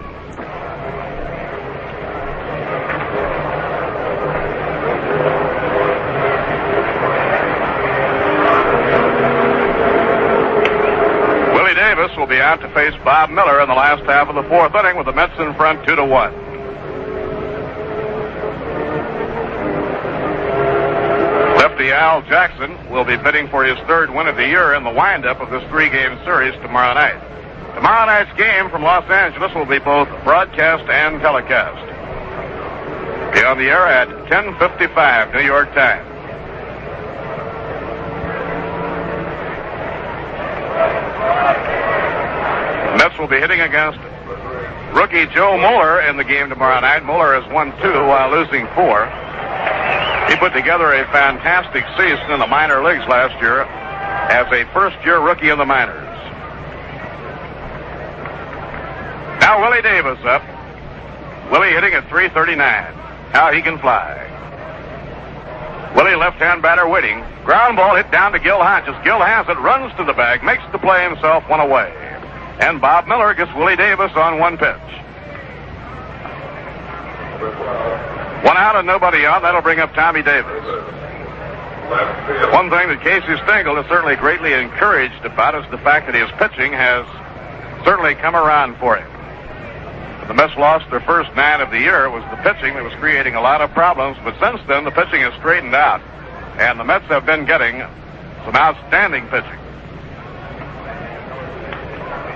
Willie Davis will be out to face Bob Miller in the last half of the 4th inning with the Mets in front 2-1. Lefty Al Jackson will be bidding for his 3rd win of the year in the windup of this 3-game series tomorrow night. Tomorrow night's game from Los Angeles will be both broadcast and telecast. Be on the air at 10:55 New York time. The Mets will be hitting against rookie Joe Moeller in the game tomorrow night. Moeller has won 2 while losing 4. He put together a fantastic season in the minor leagues last year as a first-year rookie in the minors. Now Willie Davis up. Willie hitting at 339. How he can fly. Willie, left-hand batter, waiting. Ground ball hit down to Gil Hatch. As Gil has it, runs to the bag, makes the play himself, 1 away. And Bob Miller gets Willie Davis on 1 pitch. 1 out and nobody on. That'll bring up Tommy Davis. One thing that Casey Stengel is certainly greatly encouraged about is the fact that his pitching has certainly come around for him. The Mets lost their first 9 of the year. It was the pitching that was creating a lot of problems, but since then the pitching has straightened out, and the Mets have been getting some outstanding pitching.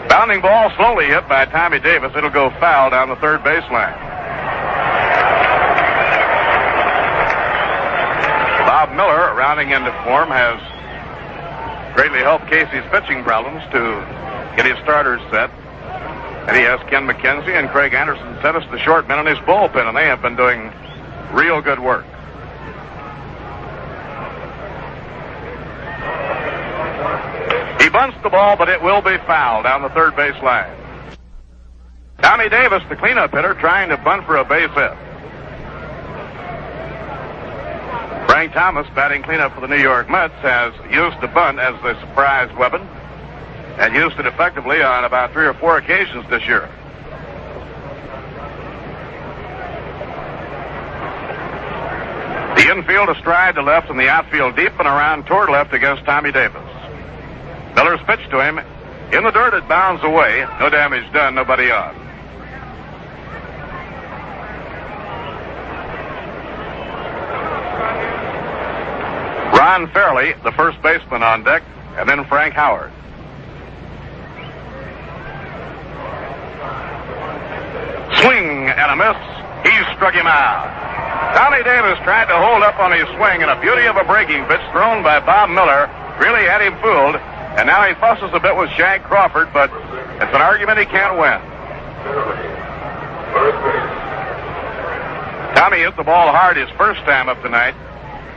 Bounding ball slowly hit by Tommy Davis. It'll go foul down the 3rd baseline. Bob Miller, rounding into form, has greatly helped Casey's pitching problems to get his starters set. And he has Ken McKenzie and Craig Anderson set us the short men in his bullpen, and they have been doing real good work. He bunts the ball, but it will be foul down the 3rd baseline. Tommy Davis, the cleanup hitter, trying to bunt for a base hit. Frank Thomas, batting cleanup for the New York Mets, has used the bunt as a surprise weapon and used it effectively on about 3 or 4 occasions this year. The infield astride to left and the outfield deep and around toward left against Tommy Davis. Miller's pitch to him. In the dirt, it bounds away. No damage done, nobody on. Ron Fairley, the first baseman, on deck, and then Frank Howard. Swing and a miss. He struck him out. Tommy Davis tried to hold up on his swing, and a beauty of a breaking pitch thrown by Bob Miller really had him fooled. And now he fusses a bit with Shag Crawford, but it's an argument he can't win. Tommy hit the ball hard his first time up tonight,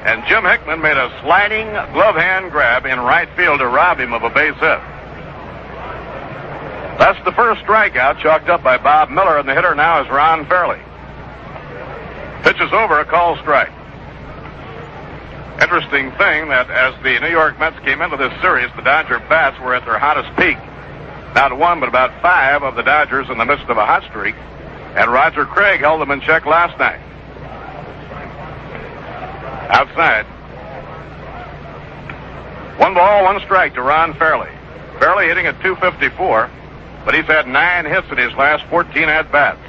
and Jim Hickman made a sliding glove hand grab in right field to rob him of a base hit. That's the first strikeout chalked up by Bob Miller, and the hitter now is Ron Fairley. Pitch is over, a call strike. Interesting thing that as the New York Mets came into this series, the Dodger bats were at their hottest peak. Not one, but about 5 of the Dodgers in the midst of a hot streak, and Roger Craig held them in check last night. Outside. 1 ball, 1 strike to Ron Fairley. Fairley hitting at .254, but he's had 9 hits in his last 14 at-bats.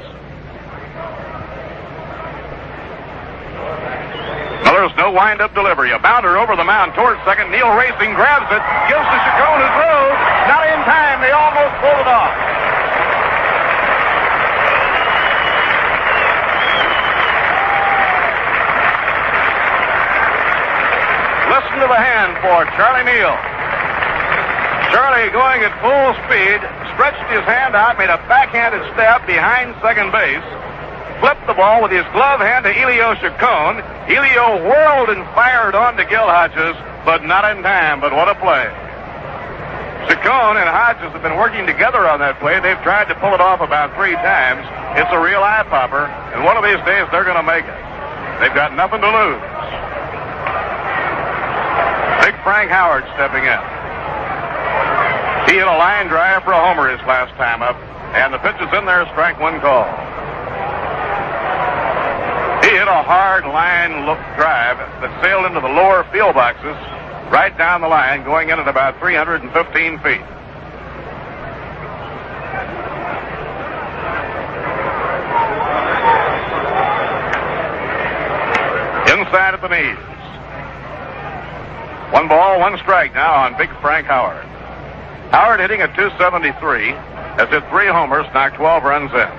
Miller's no wind-up delivery. A bounder over the mound towards second. Neal racing, grabs it, gives to Chacon, who throws. Not in time. They almost pulled it off. Listen to the hand for Charlie Neal. Charlie, going at full speed, stretched his hand out, made a backhanded step behind second base, flipped the ball with his glove hand to Elio Chacon. Elio whirled and fired on to Gil Hodges, but not in time. But what a play. Chacon and Hodges have been working together on that play. They've tried to pull it off about 3 times. It's a real eye-popper, and one of these days they're going to make it. They've got nothing to lose. Big Frank Howard stepping in. He hit a line drive for a homer his last time up, and the pitch is in there, strike 1 call. He hit a hard line drive that sailed into the lower field boxes right down the line, going in at about 315 feet. Inside at the knees. 1 ball, 1 strike now on Big Frank Howard. Howard hitting at .273, has hit 3 homers, knocked 12 runs in.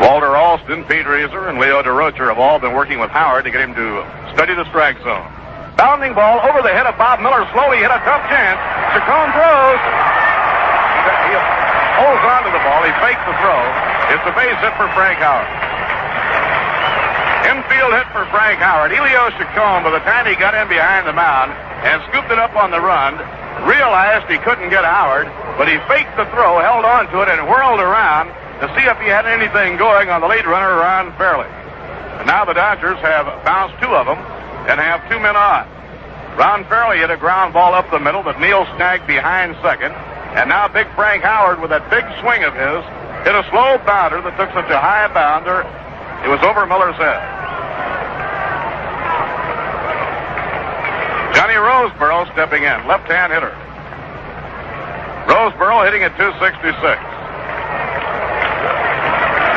Walter Alston, Pete Reiser, and Leo DeRocher have all been working with Howard to get him to study the strike zone. Bounding ball over the head of Bob Miller, slowly hit a tough chance. Chacon throws. He holds on to the ball. He fakes the throw. It's a base hit for Frank Howard. Infield hit for Frank Howard. Elio Chacon, by the time he got in behind the mound and scooped it up on the run, realized he couldn't get Howard, but he faked the throw, held on to it, and whirled around to see if he had anything going on the lead runner, Ron Fairley. And now the Dodgers have bounced 2 of them and have 2 men on. Ron Fairley hit a ground ball up the middle that Neal snagged behind second. And now Big Frank Howard, with that big swing of his, hit a slow bounder that took such a high bounder, it was over Miller's head. Johnny Roseboro stepping in, left-hand hitter. Roseboro hitting at .266.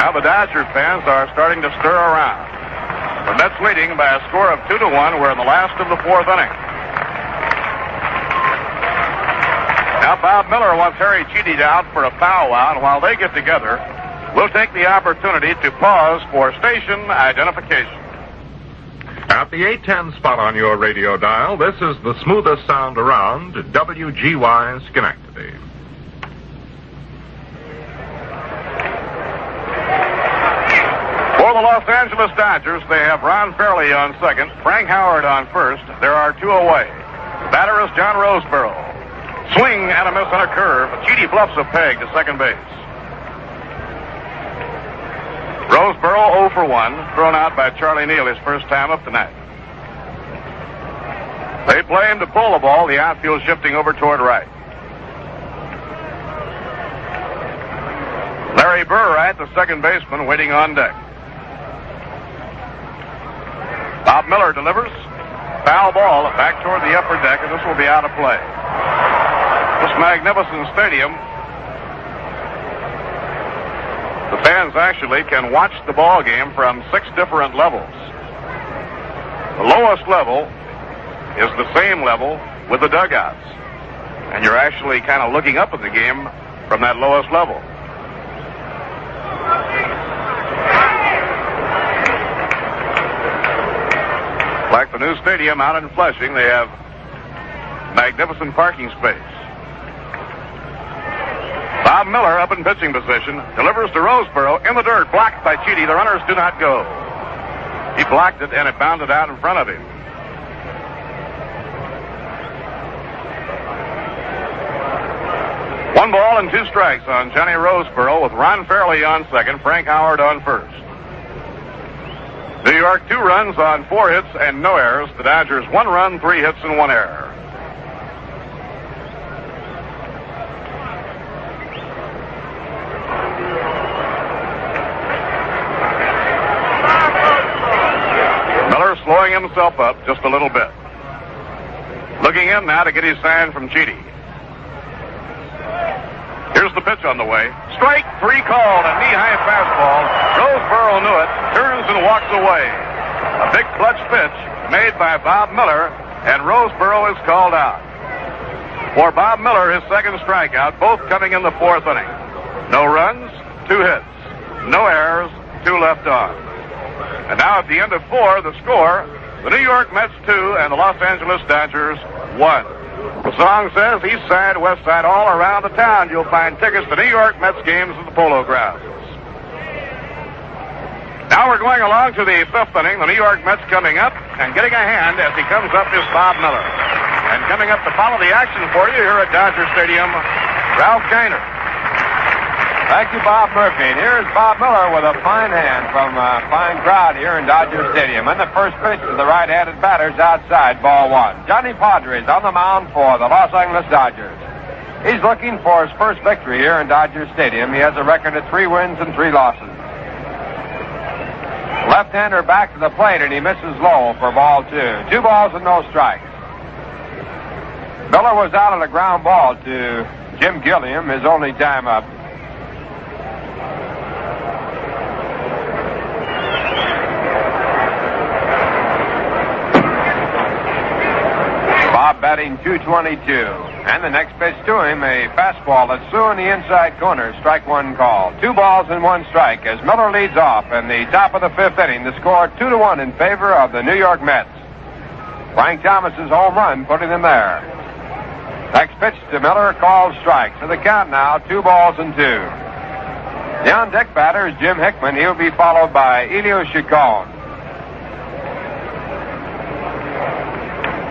Now the Dodger fans are starting to stir around. The Mets leading by a score of 2-1. We're in the last of the 4th inning. Now Bob Miller wants Harry Cheedy out for a powwow, and while they get together, we'll take the opportunity to pause for station identification. At the 810 spot on your radio dial, this is the smoothest sound around, WGY Schenectady. For the Los Angeles Dodgers, they have Ron Fairley on second, Frank Howard on first. There are 2 away. The batter is John Roseboro. Swing and a miss on a curve. Cheedy bluffs a peg to second base. Roseboro 0 for 1, thrown out by Charlie Neal his first time up tonight. They play him to pull the ball, the outfield shifting over toward right. Larry Burright, the second baseman, waiting on deck. Bob Miller delivers. Foul ball back toward the upper deck, and this will be out of play. This magnificent stadium The fans actually can watch the ball game from 6 different levels. The lowest level is the same level with the dugouts. And you're actually kind of looking up at the game from that lowest level. Like the new stadium out in Flushing, they have magnificent parking space. Bob Miller up in pitching position, delivers to Roseboro in the dirt, blocked by Cheedy. The runners do not go. He blocked it and it bounded out in front of him. One ball and 2 strikes on Johnny Roseboro with Ron Fairley on second, Frank Howard on first. New York 2 runs on 4 hits and no errors. The Dodgers 1 run, 3 hits and 1 error. Miller slowing himself up just a little bit. Looking in now to get his sign from Cheedy. Here's the pitch on the way. Strike 3 called, a knee-high fastball. Roseboro knew it, turns and walks away. A big clutch pitch made by Bob Miller, and Roseboro is called out. For Bob Miller, his second strikeout, both coming in the 4th inning. No runs, 2 hits. No errors, 2 left on. And now at the end of 4, the score, the New York Mets 2 and the Los Angeles Dodgers 1. The song says east side, west side, all around the town you'll find tickets to New York Mets games at the Polo Grounds. Now we're going along to the 5th inning. The New York Mets coming up, and getting a hand as he comes up is Bob Miller. And coming up to follow the action for you here at Dodger Stadium, Ralph Kiner. Thank you, Bob Murphy. And here's Bob Miller with a fine hand from a fine crowd here in Dodger Stadium. And the first pitch to the right-handed batters outside, ball 1. Johnny Padres on the mound for the Los Angeles Dodgers. He's looking for his first victory here in Dodger Stadium. He has a record of 3 wins and 3 losses. Left-hander back to the plate, and he misses low for ball 2. 2 balls and no strikes. Miller was out on a ground ball to Jim Gilliam, his only time up. Bob batting .222. And the next pitch to him, a fastball that's through in the inside corner. Strike 1 call. 2 balls and 1 strike as Miller leads off in the top of the 5th inning. The score 2-1 in favor of the New York Mets. Frank Thomas's home run putting them there. Next pitch to Miller, called strike. So the count now, 2 balls and 2. The on-deck batter is Jim Hickman. He'll be followed by Elio Chacon.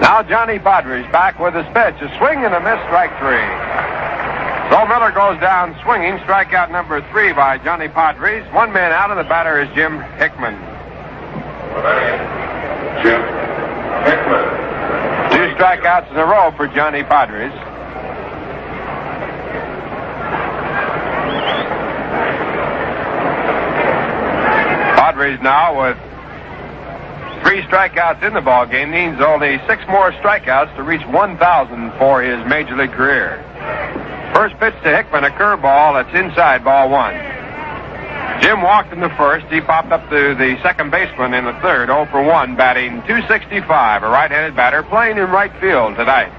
Now Johnny Padres back with his pitch. A swing and a miss, strike 3. So Miller goes down swinging. Strikeout number 3 by Johnny Padres. 1 man out, and the batter is Jim Hickman. Jim Hickman. 2 strikeouts in a row for Johnny Padres. Padres now with 3 strikeouts in the ball game. Needs only 6 more strikeouts to reach 1,000 for his major league career. First pitch to Hickman, a curveball that's inside, ball 1. Jim walked in the first. He popped up to the second baseman in the third, 0 for 1, batting .265. A right-handed batter playing in right field tonight.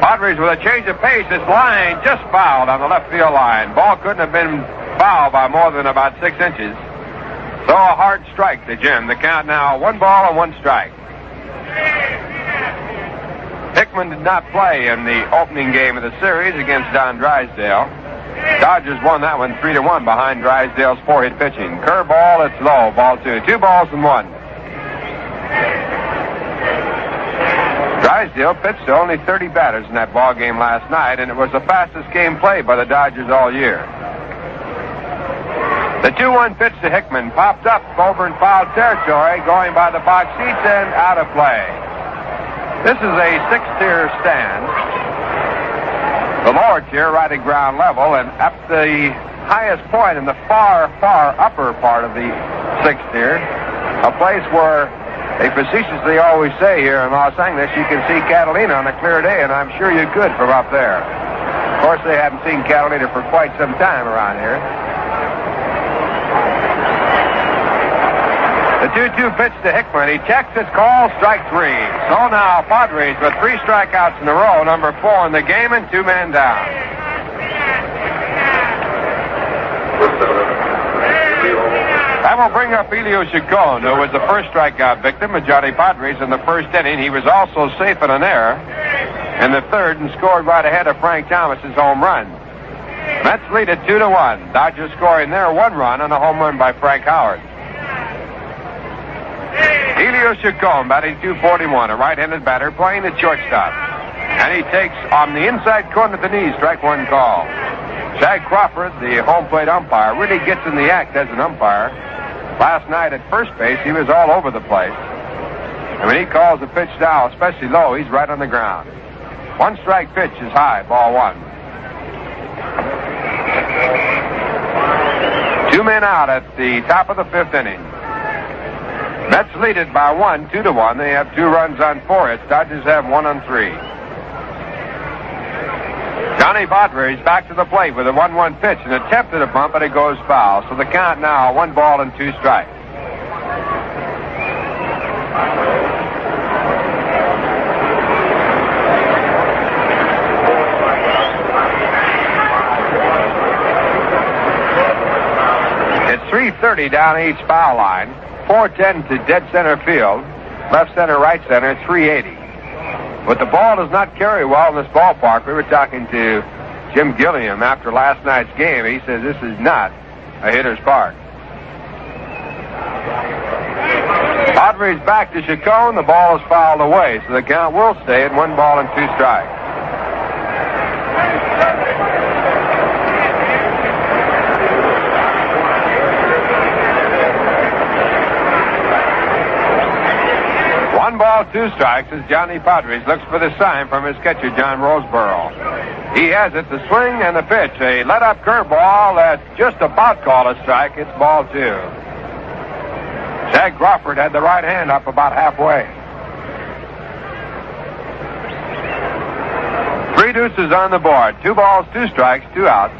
Padres with a change of pace. This line just fouled on the left field line. Ball couldn't have been fouled by more than about 6 inches. So a hard strike to Jim. The count now 1 ball and 1 strike. Hickman did not play in the opening game of the series against Don Drysdale. Dodgers won that one 3-1 behind Drysdale's 4-hit pitching. Curveball, it's low, ball 2. 2 balls and 1. Drysdale pitched to only 30 batters in that ball game last night, and it was the fastest game played by the Dodgers all year. The 2-1 pitch to Hickman popped up over in foul territory, going by the box seats and out of play. This is a 6-tier stand. The lower tier right at ground level, and up the highest point in the far, far upper part of the 6th tier, a place where they facetiously always say here in Los Angeles you can see Catalina on a clear day, and I'm sure you could from up there. Of course, they haven't seen Catalina for quite some time around here. The 2-2 pitch to Hickman. He checks his call, strike three. So now Padres with 3 strikeouts in a row, number 4 in the game, and 2 men down. That will bring up Elio Chacon, who was the first strikeout victim of Johnny Padres in the first inning. He was also safe in an error in the third and scored right ahead of Frank Thomas's home run. Mets lead at 2-1. Dodgers scoring their 1 run on a home run by Frank Howard. Elio Chacon batting .241, a right-handed batter playing at shortstop. And he takes on the inside corner of the knee, strike 1 call. Shag Crawford, the home plate umpire, really gets in the act as an umpire. Last night at first base, he was all over the place. And when he calls a pitch now, especially low, he's right on the ground. 1 strike pitch is high, ball 1. 2 men out at the top of the 5th inning. Mets lead it by 1, 2-1. They have 2 runs on 4 hits. Dodgers have 1 on 3. Johnny Padres back to the plate with a 1-1 pitch, and attempted a bump, but it goes foul. So the count now, 1 ball and 2 strikes. It's 3:30 down each foul line. 410 to dead center field. Left center, right center, 380. But the ball does not carry well in this ballpark. We were talking to Jim Gilliam after last night's game. He says this is not a hitter's park. Padres back to Chacon. The ball is fouled away, so the count will stay at 1 ball and 2 strikes. Ball, 2 strikes as Johnny Padres looks for the sign from his catcher, John Roseboro. He has it, the swing and the pitch. A let-up curveball that's just about called a strike. It's ball 2. Shag Crawford had the right hand up about halfway. 3 deuces on the board. 2 balls, 2 strikes, 2 outs.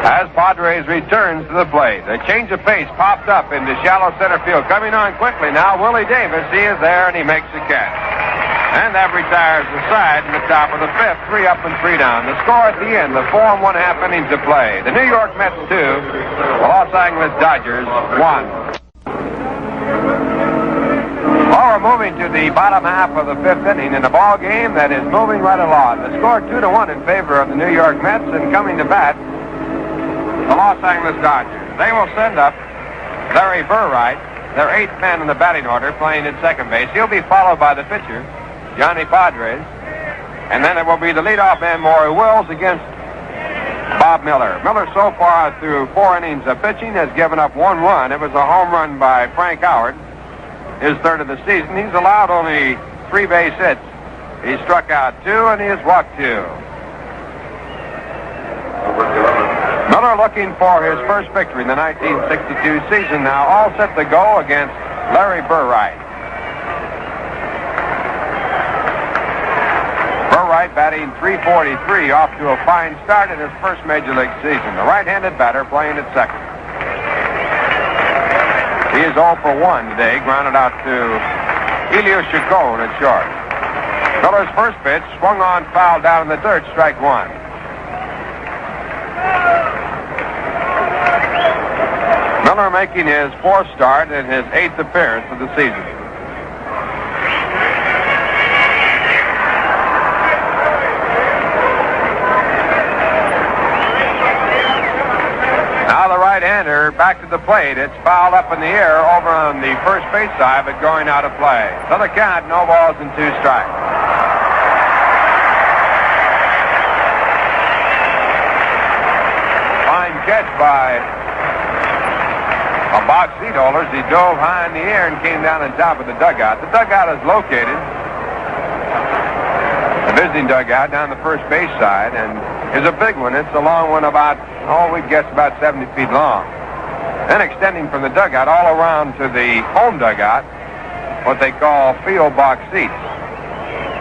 As Padres returns to the plate, a change of pace popped up into shallow center field. Coming on quickly now, Willie Davis. He is there, and he makes the catch. And that retires the side in the top of the 5th. 3 up and 3 down. The score at the end, the 4 1/2 innings of play. The New York Mets 2, the Los Angeles Dodgers 1. Well, we're moving to the bottom half of the 5th inning in a ball game that is moving right along. The score 2-1 in favor of the New York Mets, and coming to bat, the Los Angeles Dodgers. They will send up Larry Burright, their 8th man in the batting order, playing at second base. He'll be followed by the pitcher, Johnny Padres. And then it will be the leadoff man, Maury Wills, against Bob Miller. Miller, so far through 4 innings of pitching, has given up 1 run. It was a home run by Frank Howard, his 3rd of the season. He's allowed only 3 base hits. He struck out 2, and he has walked 2. Miller looking for his first victory in the 1962 season now, all set to go against Larry Burright. Burright batting .343, off to a fine start in his first major league season. The right-handed batter playing at second. He is 0 for 1 today, grounded out to Elio Chacon at short. Miller's first pitch swung on, foul down in the dirt, strike 1. Miller making his 4th start and his 8th appearance of the season. Now the right-hander back to the plate. It's fouled up in the air over on the first base side, but going out of play. So the count, no balls and 2 strikes. Fine catch by a box seat holder. He dove high in the air and came down on top of the dugout. The dugout is located, the visiting dugout, down the first base side, and is a big one. It's a long one, about, we'd guess about 70 feet long. Then extending from the dugout all around to the home dugout, what they call field box seats.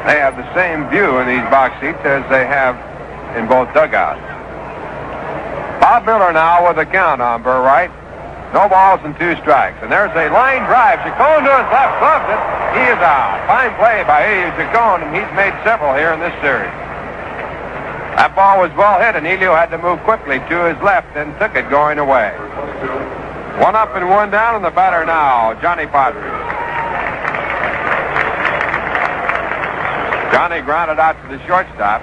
They have the same view in these box seats as they have in both dugouts. Bob Miller now with a count on Burright. No balls and 2 strikes. And there's a line drive. Chacon to his left, gloves it. He is out. Fine play by Elio Chacon, and he's made several here in this series. That ball was well hit, and Elio had to move quickly to his left and took it going away. 1 up and 1 down, and the batter now, Johnny Padres. Johnny grounded out to the shortstop.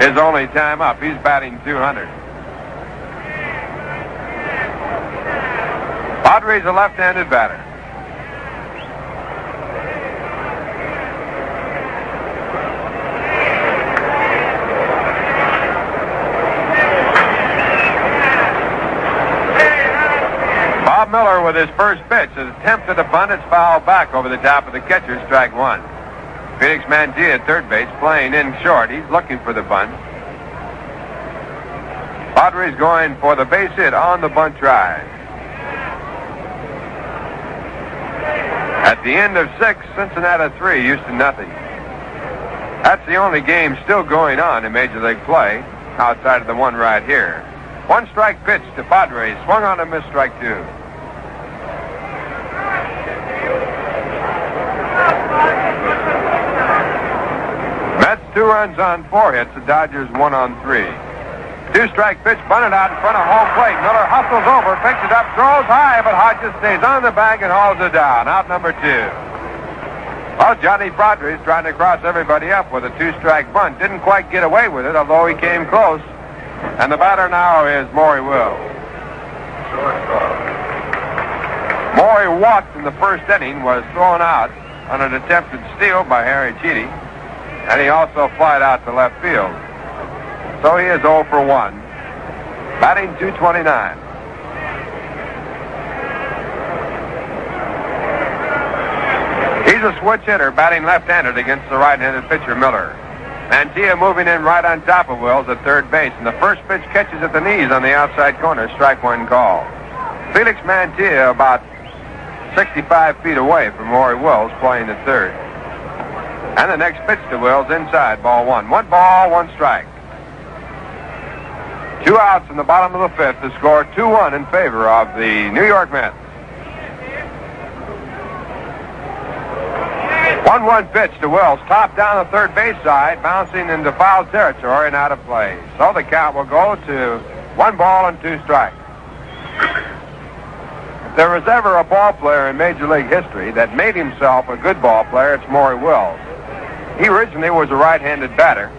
His only time up. He's batting 200. Padres a left-handed batter. Bob Miller with his first pitch has attempted a bunt. It's fouled back over the top of the catcher, strike 1. Felix Mantilla at third base, playing in short. He's looking for the bunt. Padres going for the base hit on the bunt try. At the end of 6, Cincinnati 3, Houston nothing. That's the only game still going on in Major League play, outside of the one right here. 1 strike pitch to Padres, swung on and missed, strike 2. Mets 2 runs on 4 hits, the Dodgers 1 on 3. 2 strike pitch, bunted out in front of home plate. Miller hustles over, picks it up, throws high, but Hodges stays on the bag and hauls it down. Out number 2. Well, Johnny Padres trying to cross everybody up with a 2-strike bunt. Didn't quite get away with it, although he came close. And the batter now is Maury Wills. Maury walked in the first inning, was thrown out on an attempted steal by Harry Cheedy. And he also flied out to left field. So he is 0 for 1. Batting 229. He's a switch hitter, batting left-handed against the right-handed pitcher, Miller. Mantilla moving in right on top of Wills at third base. And the first pitch catches at the knees on the outside corner, strike 1 call. Felix Mantilla about 65 feet away from Maury Wills, playing at third. And the next pitch to Wills inside, ball 1. 1 ball, 1 strike. 2 outs in the bottom of the 5th to score 2-1 in favor of the New York Mets. 1-1 pitch to Wills, top down the third base side, bouncing into foul territory and out of play. So the count will go to 1 ball and 2 strikes. If there was ever a ball player in Major League history that made himself a good ball player, it's Maury Wills. He originally was a right-handed batter,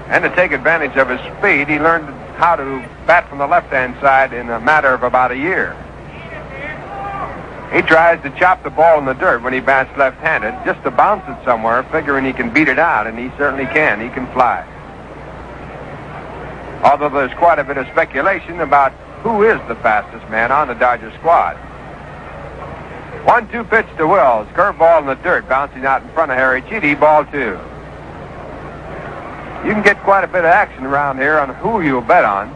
and to take advantage of his speed, he learned how to bat from the left-hand side in a matter of about a year. He tries to chop the ball in the dirt when he bats left-handed, just to bounce it somewhere, figuring he can beat it out, and he certainly can. He can fly. Although there's quite a bit of speculation about who is the fastest man on the Dodger squad. 1-2 pitch to Wills, curveball in the dirt, bouncing out in front of Harry Cheedy, ball 2. You can get quite a bit of action around here on who you'll bet on.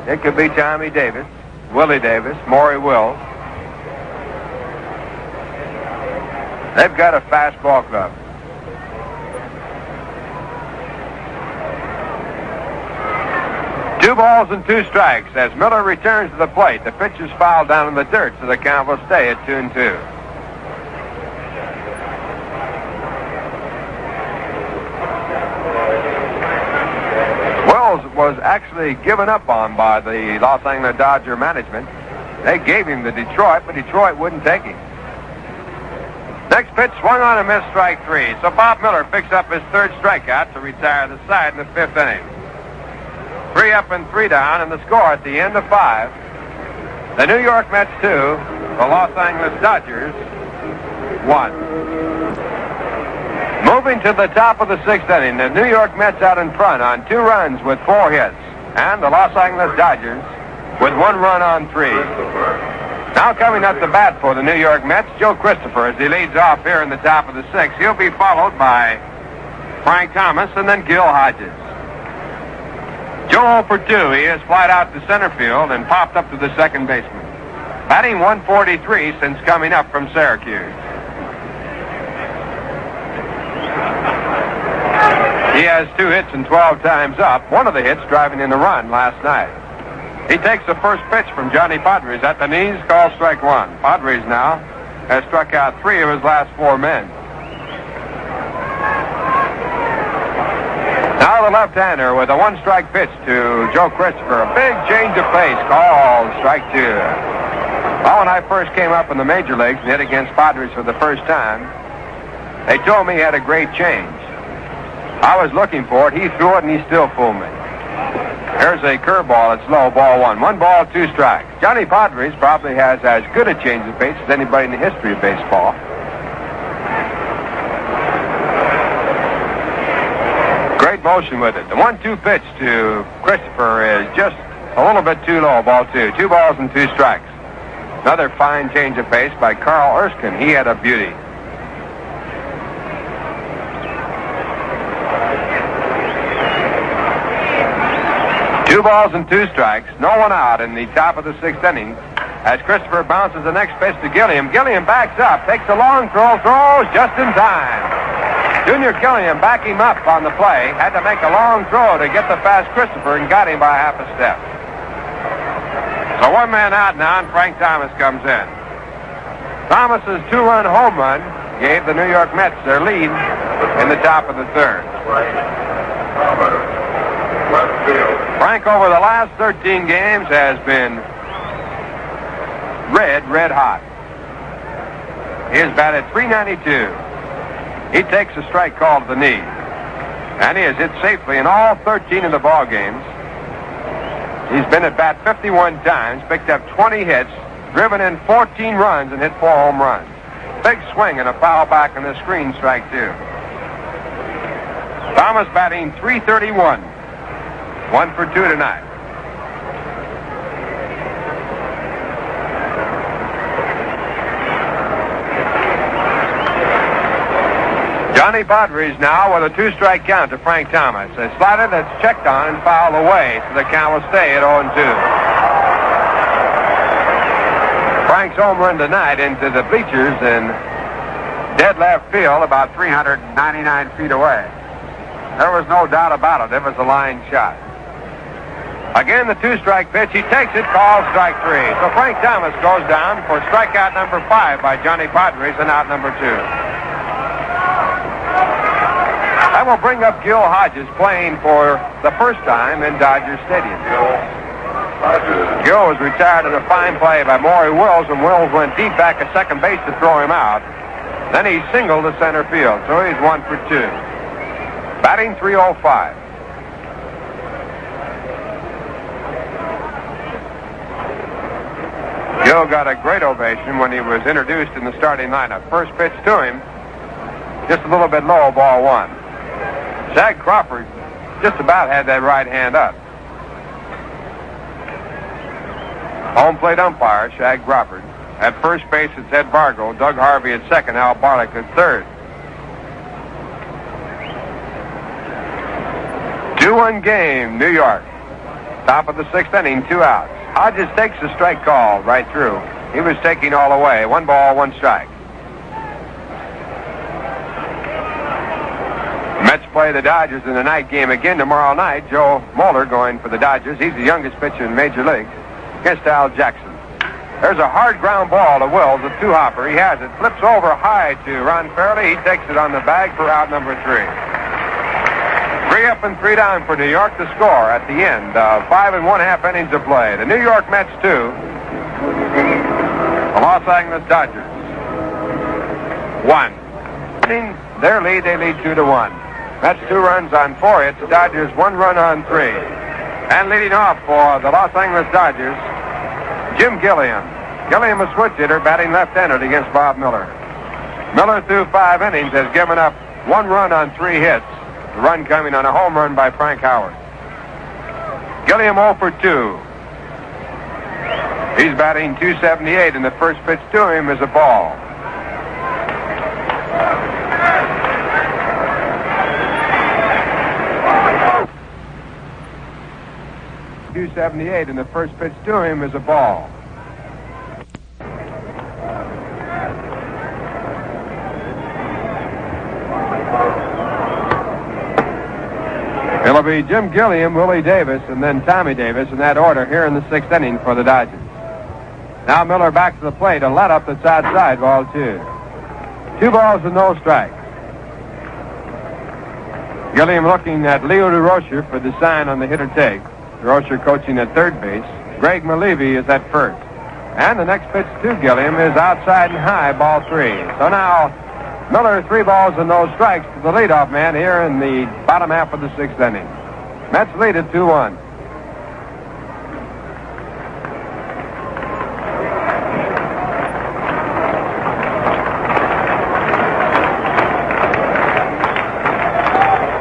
It could be Tommy Davis, Willie Davis, Maury Wills. They've got a fast ball club. Two balls and 2 strikes as Miller returns to the plate. The pitch is fouled down in the dirt, so the count will stay at 2-2. Wills was actually given up on by the Los Angeles Dodger management. They gave him the Detroit, but Detroit wouldn't take him. Next pitch swung on and missed, strike 3. So Bob Miller picks up his 3rd strikeout to retire the side in the 5th inning. 3 up and 3 down, and the score at the end of 5. The New York Mets 2, the Los Angeles Dodgers 1. Moving to the top of the 6th inning, the New York Mets out in front on 2 runs with 4 hits, and the Los Angeles Dodgers with 1 run on 3. Now coming up to bat for the New York Mets, Joe Christopher, as he leads off here in the top of the 6th. He'll be followed by Frank Thomas and then Gil Hodges. Joe 0 for 2. He has flied out to center field and popped up to the second baseman. Batting 143 since coming up from Syracuse. He has 2 hits and 12 times up. One of the hits driving in a run last night. He takes the first pitch from Johnny Padres at the knees, called strike one. Padres now has struck out 3 of his last 4 men. Now the left-hander with a 1-strike pitch to Joe Christopher. A big change of pace, called strike 2. Well, when I first came up in the major leagues and hit against Padres for the first time, they told me he had a great change. I was looking for it. He threw it, and he still fooled me. Here's a curveball. It's low, ball 1. 1 ball, 2 strikes. Johnny Padres probably has as good a change of pace as anybody in the history of baseball. Great motion with it. The 1-2 pitch to Christopher is just a little bit too low, ball 2. 2 balls and 2 strikes. Another fine change of pace by Carl Erskine. He had a beauty. Two balls and 2 strikes. No one out in the top of the 6th inning as Christopher bounces the next pitch to Gilliam. Gilliam backs up, takes a long throw, throws just in time. Junior Gilliam backed him up on the play, had to make a long throw to get the fast Christopher and got him by half a step. So 1 man out now, and Frank Thomas comes in. Thomas's 2-run home run gave the New York Mets their lead in the top of the 3rd. Frank, over the last 13 games, has been red hot. He has batted .392. He takes a strike call to the knee. And he has hit safely in all 13 of the ball games. He's been at bat 51 times, picked up 20 hits, driven in 14 runs, and hit 4 home runs. Big swing and a foul back on the screen, strike 2. Thomas batting .331. 1 for 2 tonight. Johnny Padres now with a 2-strike count to Frank Thomas. A slider that's checked on and fouled away, so the count will stay at 0-2. Frank's home run tonight into the bleachers in dead left field, about 399 feet away. There was no doubt about it. It was a line shot. Again, the 2-strike pitch. He takes it, called strike 3. So Frank Thomas goes down for strikeout number 5 by Johnny Padres and out number 2. That will bring up Gil Hodges playing for the first time in Dodger Stadium. Gil was retired in a fine play by Maury Wills, and Wills went deep back at second base to throw him out. Then he singled to center field, so he's 1 for 2. Batting .305. Gil got a great ovation when he was introduced in the starting lineup. First pitch to him, just a little bit low, ball 1. Shag Crawford just about had that right hand up. Home plate umpire, Shag Crawford. At first base, it's Ed Bargo. Doug Harvey at second. Al Barlick at third. 2-1 game, New York. Top of the 6th inning, 2 outs. Hodges takes the strike call right through. He was taking all away. 1 ball, 1 strike. Mets play the Dodgers in the night game again tomorrow night. Joe Moeller going for the Dodgers. He's the youngest pitcher in Major Leagues against Al Jackson. There's a hard ground ball to Wills, a 2-hopper. He has it. Flips over high to Ron Fairley. He takes it on the bag for out number 3. 3 up and 3 down for New York to score at the end of 5 1/2 innings of play. The New York Mets 2. The Los Angeles Dodgers 1. In their lead, they lead 2-1. Mets 2 runs on 4 hits. The Dodgers 1 run on 3. And leading off for the Los Angeles Dodgers, Jim Gilliam. Gilliam, a switch hitter, batting left-handed against Bob Miller. Miller, through 5 innings, has given up 1 run on 3 hits. The run coming on a home run by Frank Howard. Gilliam 0 for 2. He's batting .278, and the first pitch to him is a ball. .278, and the first pitch to him is a ball. He'll be Jim Gilliam, Willie Davis, and then Tommy Davis in that order here in the 6th inning for the Dodgers. Now Miller back to the plate. A let up that's outside, ball 2. 2 balls and no strikes. Gilliam looking at Leo DeRocher for the sign on the hitter take. DeRocher coaching at third base. Greg Malevy is at first. And the next pitch to Gilliam is outside and high, ball 3. So now Miller 3 balls and no strikes to the leadoff man here in the bottom half of the 6th inning. Mets lead at 2-1.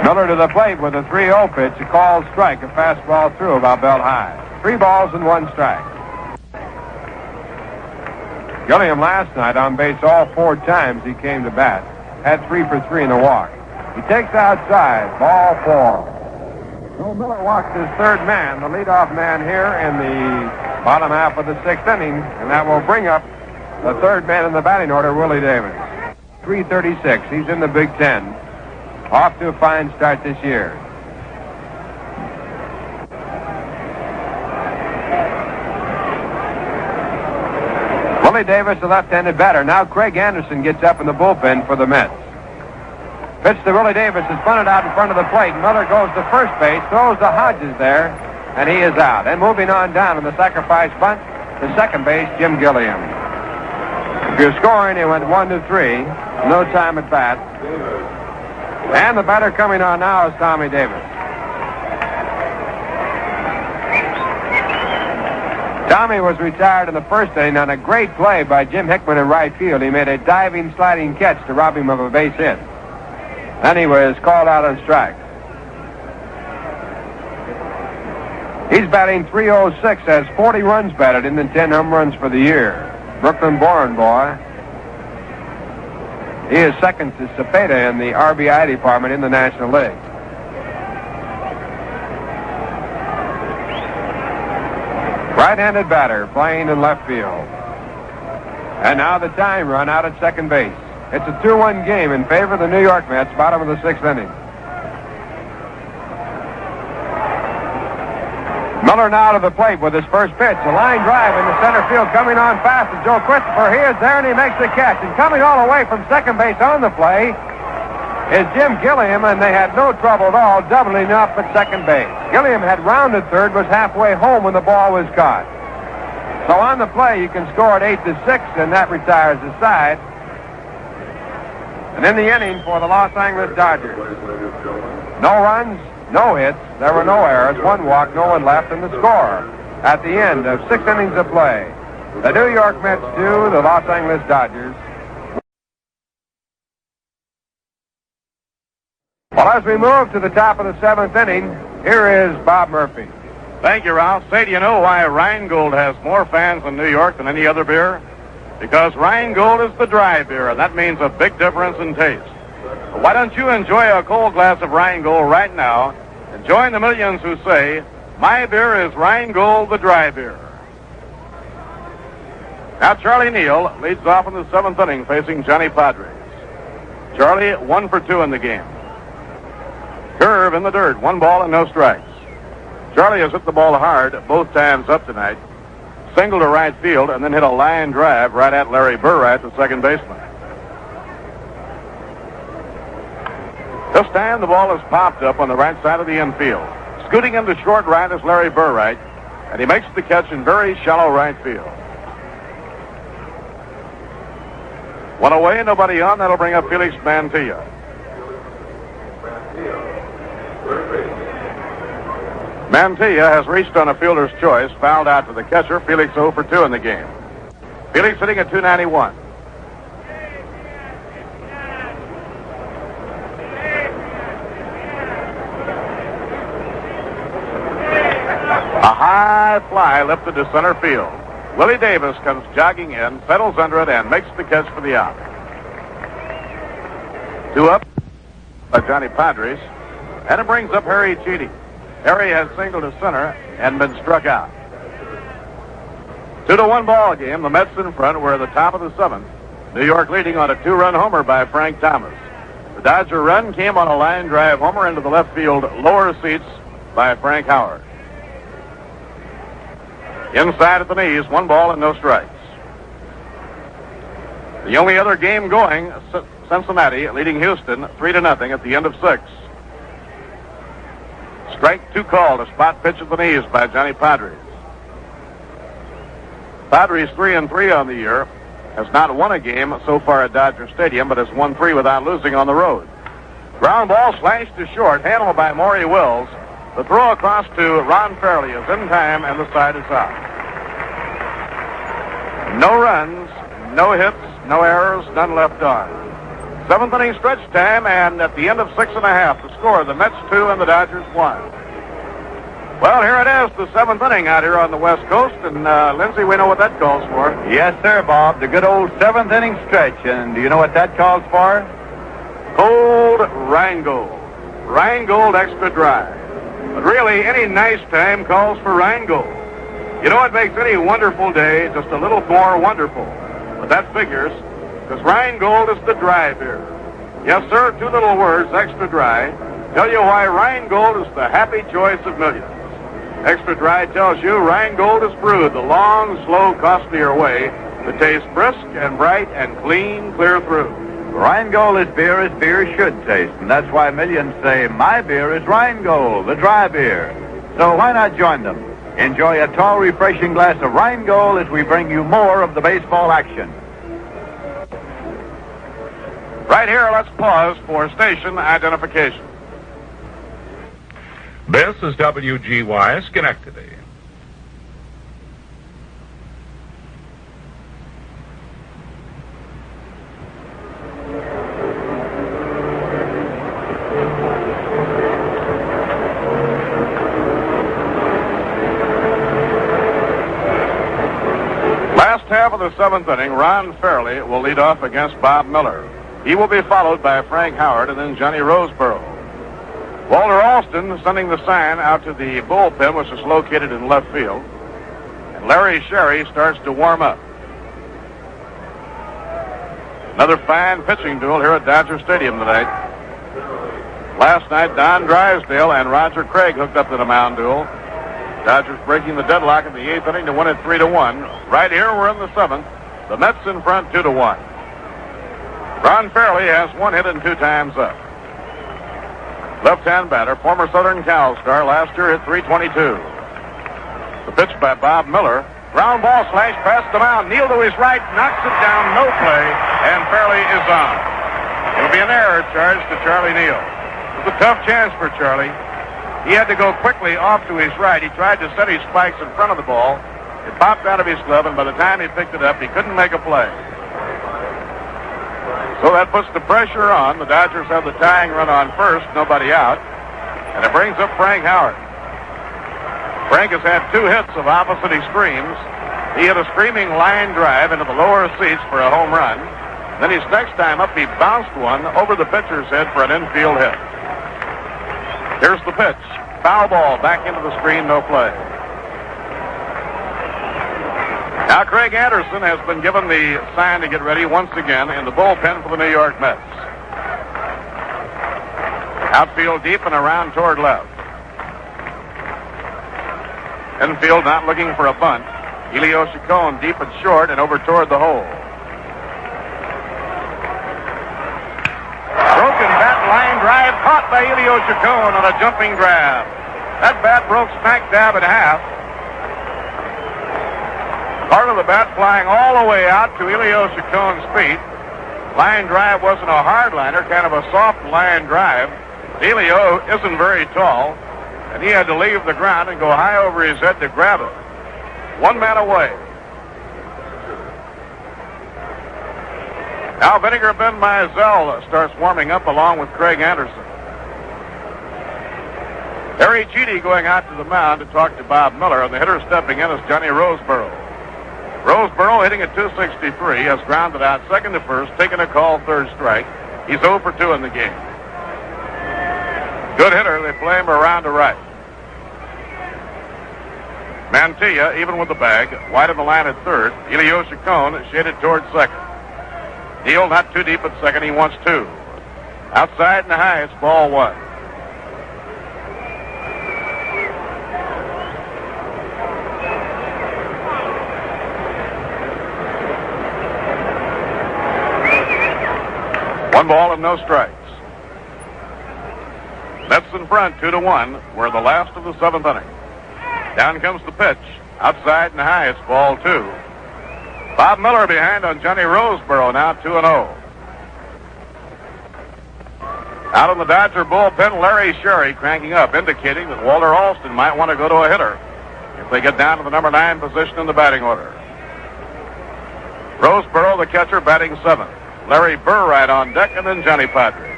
Miller to the plate with a 3-0 pitch, a called strike, a fastball through about belt high. 3 balls and 1 strike. Gilliam last night on base all 4 times he came to bat. Had 3 for 3 in a walk. He takes outside, ball 4. So Miller walks his third man, the leadoff man here in the bottom half of the 6th inning, and that will bring up the third man in the batting order, Willie Davis. 336. He's in the Big Ten. Off to a fine start this year. Willie Davis, a left-handed batter. Now Craig Anderson gets up in the bullpen for the Mets. Pitch to Willie Davis is bunted out in front of the plate. Miller goes to first base, throws to Hodges there, and he is out. And moving on down in the sacrifice bunt to second base, Jim Gilliam. If you're scoring, he went 1-3. No time at bat. And the batter coming on now is Tommy Davis. Tommy was retired in the first inning on a great play by Jim Hickman in right field. He made a diving, sliding catch to rob him of a base hit. Then he was called out on strike. He's batting .306, has 40 runs batted in the 10 home runs for the year. Brooklyn-born boy. He is second to Cepeda in the RBI department in the National League. Right-handed batter playing in left field. And now the time run out at second base. It's a 2-1 game in favor of the New York Mets, bottom of the 6th inning. Miller now to the plate with his first pitch. A line drive in the center field coming on fast to Joe Christopher. He is there and he makes the catch. And coming all the way from second base on the play is Jim Gilliam, and they had no trouble at all doubling up at second base. Gilliam had rounded third, was halfway home when the ball was caught. So on the play you can score at 8-6, and that retires the side. And in the inning for the Los Angeles Dodgers, no runs, no hits, there were no errors, 1 walk, no one left, and the score at the end of 6 innings of play. The New York Mets 2, the Los Angeles Dodgers. Well, as we move to the top of the 7th inning, here is Bob Murphy. Thank you, Ralph. Say, do you know why Rheingold has more fans in New York than any other beer? Because Rheingold is the dry beer, and that means a big difference in taste. Why don't you enjoy a cold glass of Rheingold right now and join the millions who say, my beer is Rheingold, the dry beer. Now Charlie Neal leads off in the 7th inning facing Johnny Padres. Charlie 1 for 2 in the game. Curve in the dirt, 1 ball and no strikes. Charlie has hit the ball hard both times up tonight. Single to right field and then hit a line drive right at Larry Burright, the second baseman. This time the ball is popped up on the right side of the infield. Scooting into short right is Larry Burright, and he makes the catch in very shallow right field. 1 away, nobody on. That'll bring up Felix Mantilla. Mantilla has reached on a fielder's choice, fouled out to the catcher. Felix 0 for 2 in the game. Felix hitting at .291. A high fly lifted to center field. Willie Davis comes jogging in, settles under it, and makes the catch for the out. 2 up by Johnny Padres, and it brings up Harry Cheedy. Harry has singled to center and been struck out. 2-1 ball game. The Mets in front. We're at the top of the 7th. New York leading on a 2-run homer by Frank Thomas. The Dodger run came on a line drive homer into the left field lower seats by Frank Howard. Inside at the knees, 1 ball and no strikes. The only other game going, Cincinnati leading Houston 3-0 at the end of 6. Strike 2 called, a spot pitch at the knees by Johnny Padres. Padres 3-3 on the year. Has not won a game so far at Dodger Stadium, but has won 3 without losing on the road. Ground ball slashed to short, handled by Maury Wills. The throw across to Ron Fairley is in time, and the side is out. No runs, no hits, no errors, none left on. 7th inning stretch time, and at the end of 6 1/2, the score, the Mets 2 and the Dodgers 1. Well, here it is, the 7th inning out here on the West Coast, and Lindsay, we know what that calls for. Yes, sir, Bob. The good old 7th inning stretch, and do you know what that calls for? Cold Rheingold. Rheingold extra dry. But really, any nice time calls for Rheingold. You know what makes any wonderful day just a little more wonderful? But that figures, because Rheingold is the dry beer. Yes, sir, 2 little words, extra dry, tell you why Rheingold is the happy choice of millions. Extra dry tells you Rheingold is brewed the long, slow, costlier way to taste brisk and bright and clean clear through. Rheingold is beer as beer should taste, and that's why millions say, my beer is Rheingold, the dry beer. So why not join them? Enjoy a tall, refreshing glass of Rheingold as we bring you more of the baseball action. Right here, let's pause for station identification. This is WGY Schenectady. Last half of the 7th inning, Ron Fairley will lead off against Bob Miller. He will be followed by Frank Howard and then Johnny Roseboro. Walter Alston sending the sign out to the bullpen, which is located in left field. And Larry Sherry starts to warm up. Another fine pitching duel here at Dodger Stadium tonight. Last night, Don Drysdale and Roger Craig hooked up to the mound duel. Dodgers breaking the deadlock in the 8th inning to win it 3-1. Right here, we're in the 7th. The Mets in front 2-1. Ron Fairley has 1 hit and 2 times up. Left-hand batter, former Southern Cal star, last year hit .322. The pitch by Bob Miller. Ground ball slashed past the mound. Neal to his right, knocks it down, no play, and Fairley is on. It'll be an error charged to Charlie Neal. It was a tough chance for Charlie. He had to go quickly off to his right. He tried to set his spikes in front of the ball. It popped out of his glove, and by the time he picked it up, he couldn't make a play. So that puts the pressure on. The Dodgers have the tying run on first, nobody out. And it brings up Frank Howard. Frank has had 2 hits of opposite extremes. He hit a screaming line drive into the lower seats for a home run. Then his next time up, he bounced one over the pitcher's head for an infield hit. Here's the pitch. Foul ball back into the screen, no play. Now Craig Anderson has been given the sign to get ready once again in the bullpen for the New York Mets. Outfield deep and around toward left. Infield not looking for a bunt. Elio Chacon deep and short and over toward the hole. Broken bat line drive caught by Elio Chacon on a jumping grab. That bat broke smack dab in half. Part of the bat flying all the way out to Elio Chacon's feet. Line drive wasn't a hard liner, kind of a soft line drive. Elio isn't very tall, and he had to leave the ground and go high over his head to grab it. 1 man away. Now Vinegar Ben Mizell starts warming up along with Craig Anderson. Harry Cheedy going out to the mound to talk to Bob Miller, and the hitter stepping in is Johnny Roseboro. Roseboro hitting at .263, has grounded out second to first, taking a call, 3rd strike. He's 0 for 2 in the game. Good hitter. They play him around to right. Mantilla, even with the bag, wide of the line at 3rd. Elio Chacon shaded towards second. Neal not too deep at second. He wants 2. Outside and high, it's ball one. One ball and no strikes. Mets in front, 2-1. We're the last of the seventh inning. Down comes the pitch. Outside and high, it's ball two. Bob Miller behind on Johnny Roseboro, now 2-0. Out on the Dodger bullpen, Larry Sherry cranking up, indicating that Walter Alston might want to go to a hitter if they get down to the number 9 position in the batting order. Roseboro, the catcher, batting seventh. Larry Burright on deck, and then Johnny Padres.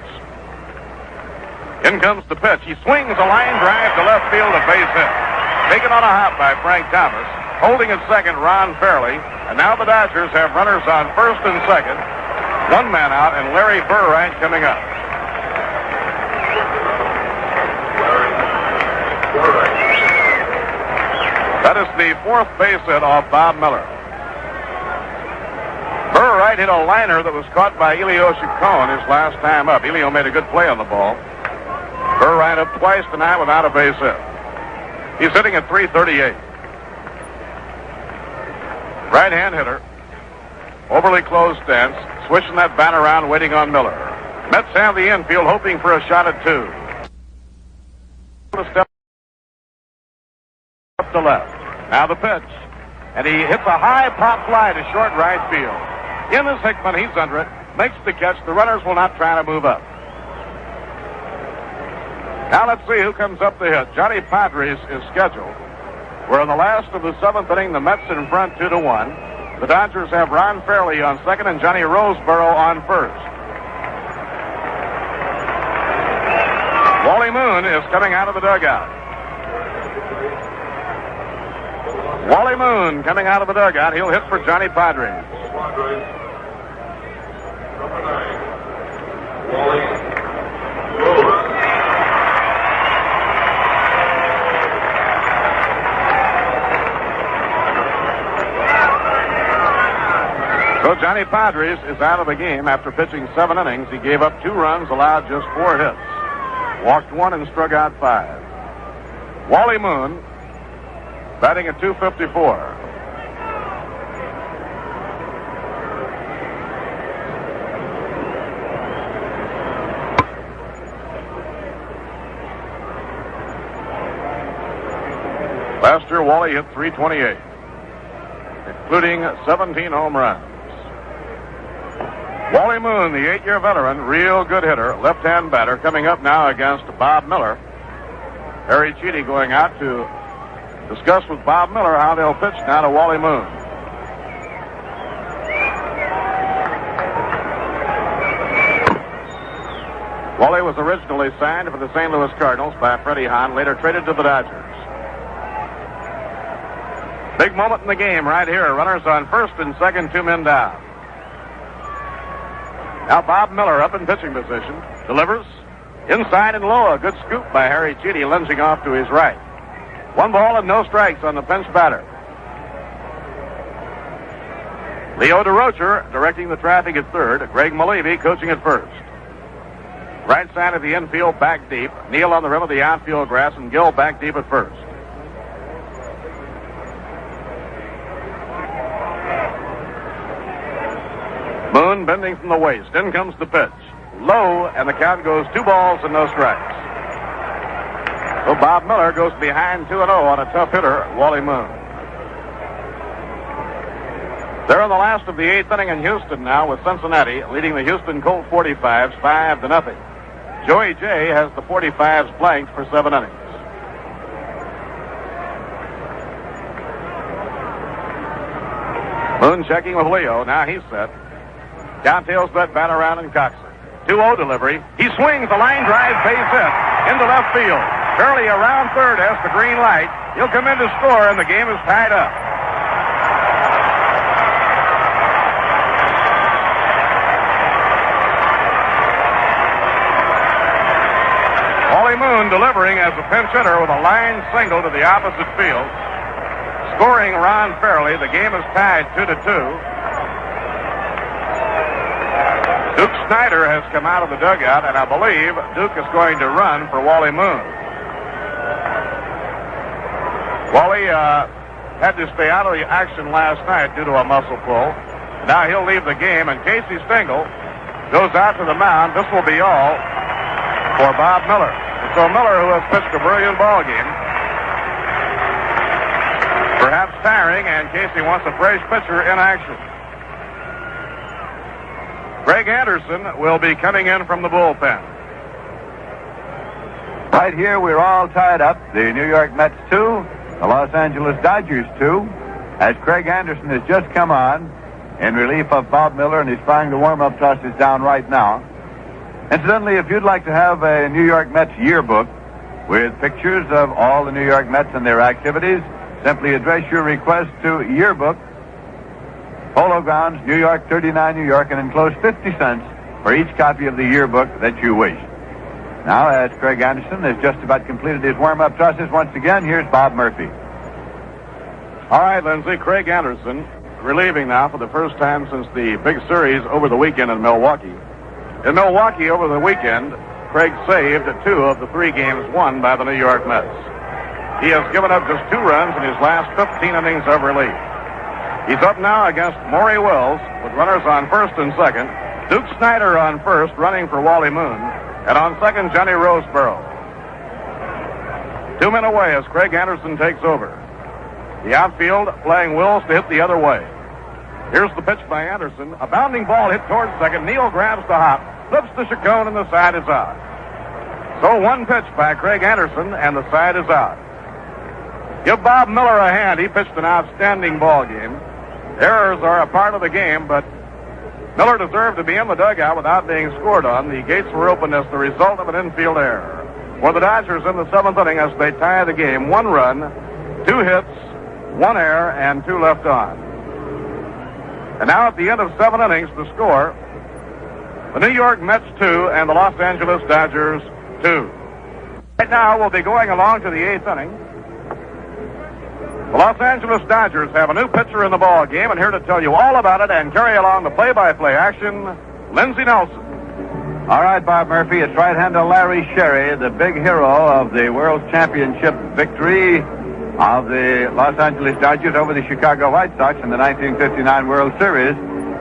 In comes the pitch. He swings a line drive to left field, a base hit. Taken on a hop by Frank Thomas. Holding at second, Ron Fairley. And now the Dodgers have runners on first and second. One man out, and Larry Burright coming up. That is the fourth base hit off Bob Miller. Burright hit a liner that was caught by Elio Chacon his last time up. Elio made a good play on the ball. Burright up twice tonight without a base hit. He's hitting at .338. Right-hand hitter. Overly closed stance. Swishing that bat around, waiting on Miller. Mets have the infield, hoping for a shot at two. Step up to left. Now the pitch. And he hits a high pop fly to short right field. In is Hickman. He's under it. Makes the catch. The runners will not try to move up. Now let's see who comes up to hit. Johnny Padres is scheduled. We're in the last of the seventh inning. The Mets in front 2-1. The Dodgers have Ron Fairley on second and Johnny Roseboro on first. Wally Moon is coming out of the dugout. Wally Moon coming out of the dugout. He'll hit for Johnny Padres. Number 9, Wally Moon. So Johnny Padres is out of the game after pitching 7 innings. He gave up 2 runs, allowed just 4 hits. Walked 1 and struck out 5. Wally Moon batting at .254. Last year, Wally hit .328, including 17 home runs. Wally Moon, the 8-year veteran, real good hitter, left-hand batter, coming up now against Bob Miller. Harry Cheedy going out to discuss with Bob Miller how they'll pitch now to Wally Moon. Wally was originally signed for the St. Louis Cardinals by Freddie Hahn, later traded to the Dodgers. Big moment in the game right here. Runners on first and second, 2 men down. Now Bob Miller up in pitching position. Delivers. Inside and low. A good scoop by Harry Cheedy, lunging off to his right. 1 ball and no strikes on the pinch batter. Leo DeRocher directing the traffic at third. Greg Malevy coaching at first. Right side of the infield, back deep. Neal on the rim of the outfield grass, and Gill back deep at first. Moon bending from the waist. In comes the pitch. Low, and the count goes 2 balls and no strikes. So Bob Miller goes behind 2-0 on a tough hitter, Wally Moon. They're in the last of the 8th inning in Houston now, with Cincinnati leading the Houston Colt 45s 5-0. Joey J has the 45s blanked for 7 innings. Moon checking with Leo. Now he's set. Downtails that bat around and cocks it. 2-0 delivery. He swings a line drive base hit into left field. Fairly around third has the green light. He'll come in to score, and the game is tied up. Wally Moon delivering as a pinch hitter with a line single to the opposite field. Scoring Ron Fairley. The game is tied 2-2. Duke Snyder has come out of the dugout, and I believe Duke is going to run for Wally Moon. Wally had to stay out of the action last night due to a muscle pull. Now he'll leave the game, and Casey Stengel goes out to the mound. This will be all for Bob Miller. And so Miller, who has pitched a brilliant ball game, perhaps tiring, and Casey wants a fresh pitcher in action. Greg Anderson will be coming in from the bullpen. Right here, we're all tied up. The New York Mets 2, the Los Angeles Dodgers 2, as Craig Anderson has just come on in relief of Bob Miller, and he's trying to warm up tosses down right now. Incidentally, if you'd like to have a New York Mets yearbook with pictures of all the New York Mets and their activities, simply address your request to Yearbook, Polo Grounds, New York, 39 New York, and enclose 50 cents for each copy of the yearbook that you wish. Now, as Craig Anderson has just about completed his warm-up tosses, once again, here's Bob Murphy. All right, Lindsay, Craig Anderson relieving now for the first time since the big series over the weekend in Milwaukee. In Milwaukee over the weekend, Craig saved 2 of the 3 games won by the New York Mets. He has given up just 2 runs in his last 15 innings of relief. He's up now against Maury Wills with runners on first and second. Duke Snyder on first, running for Wally Moon. And on second, Johnny Roseborough. 2 men away as Craig Anderson takes over. The outfield playing Wills to hit the other way. Here's the pitch by Anderson. A bounding ball hit towards second. Neal grabs the hop, flips to Chacon, and the side is out. So 1 pitch by Craig Anderson, and the side is out. Give Bob Miller a hand. He pitched an outstanding ball game. Errors are a part of the game, but Miller deserved to be in the dugout without being scored on. The gates were opened as the result of an infield error. For the Dodgers in the 7th inning as they tie the game, 1 run, 2 hits, 1 error, and 2 left on. And now at the end of 7 innings, the score, the New York Mets 2 and the Los Angeles Dodgers 2. Right now we'll be going along to the 8th inning. The Los Angeles Dodgers have a new pitcher in the ball game, and here to tell you all about it and carry along the play-by-play action, Lindsey Nelson. All right, Bob Murphy, it's right-hander Larry Sherry, the big hero of the World Championship victory of the Los Angeles Dodgers over the Chicago White Sox in the 1959 World Series.